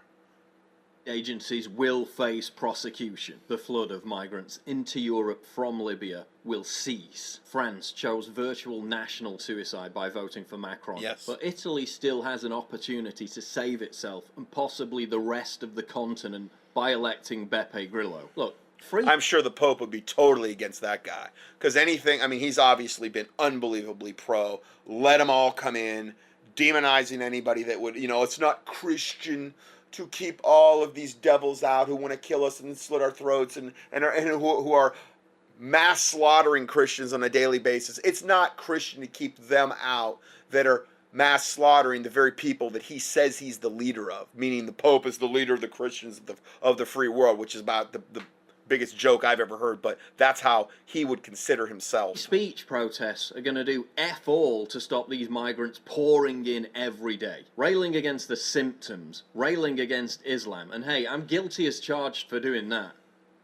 Agencies will face prosecution. The flood of migrants into Europe from Libya will cease. France chose virtual national suicide by voting for Macron. Yes. But Italy still has an opportunity to save itself and possibly the rest of the continent by electing Beppe Grillo. Look, I'm sure the Pope would be totally against that guy. Because anything, I mean, he's obviously been unbelievably pro. Let them all come in, demonizing anybody that would, it's not Christian to keep all of these devils out who want to kill us and slit our throats and who are mass slaughtering Christians on a daily basis. It's not Christian to keep them out that are mass slaughtering the very people that he says he's the leader of, meaning the Pope is the leader of the Christians of the free world, which is about the biggest joke I've ever heard, but that's how he would consider himself. Speech protests are going to do F all to stop these migrants pouring in every day. Railing against the symptoms, railing against Islam, and hey, I'm guilty as charged for doing that.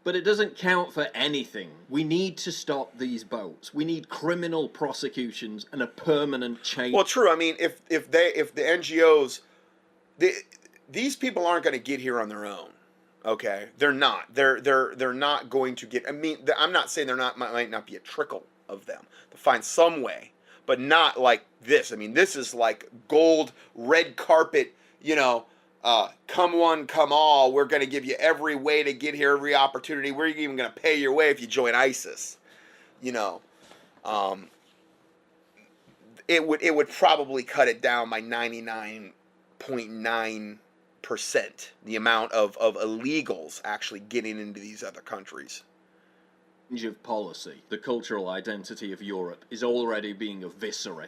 But it doesn't count for anything. We need to stop these boats. We need criminal prosecutions and a permanent change. Well, true. I mean, if the NGOs, these people aren't going to get here on their own. Okay, they're not. They're not going to get. I mean, I'm not saying might not be a trickle of them to find some way, but not like this. I mean, this is like gold, red carpet. Come one, come all. We're going to give you every way to get here, every opportunity. We're even going to pay your way if you join ISIS. It would probably cut it down by 99.9%, the amount of illegals actually getting into these other countries. Of policy. The cultural identity of Europe is already being eviscerated.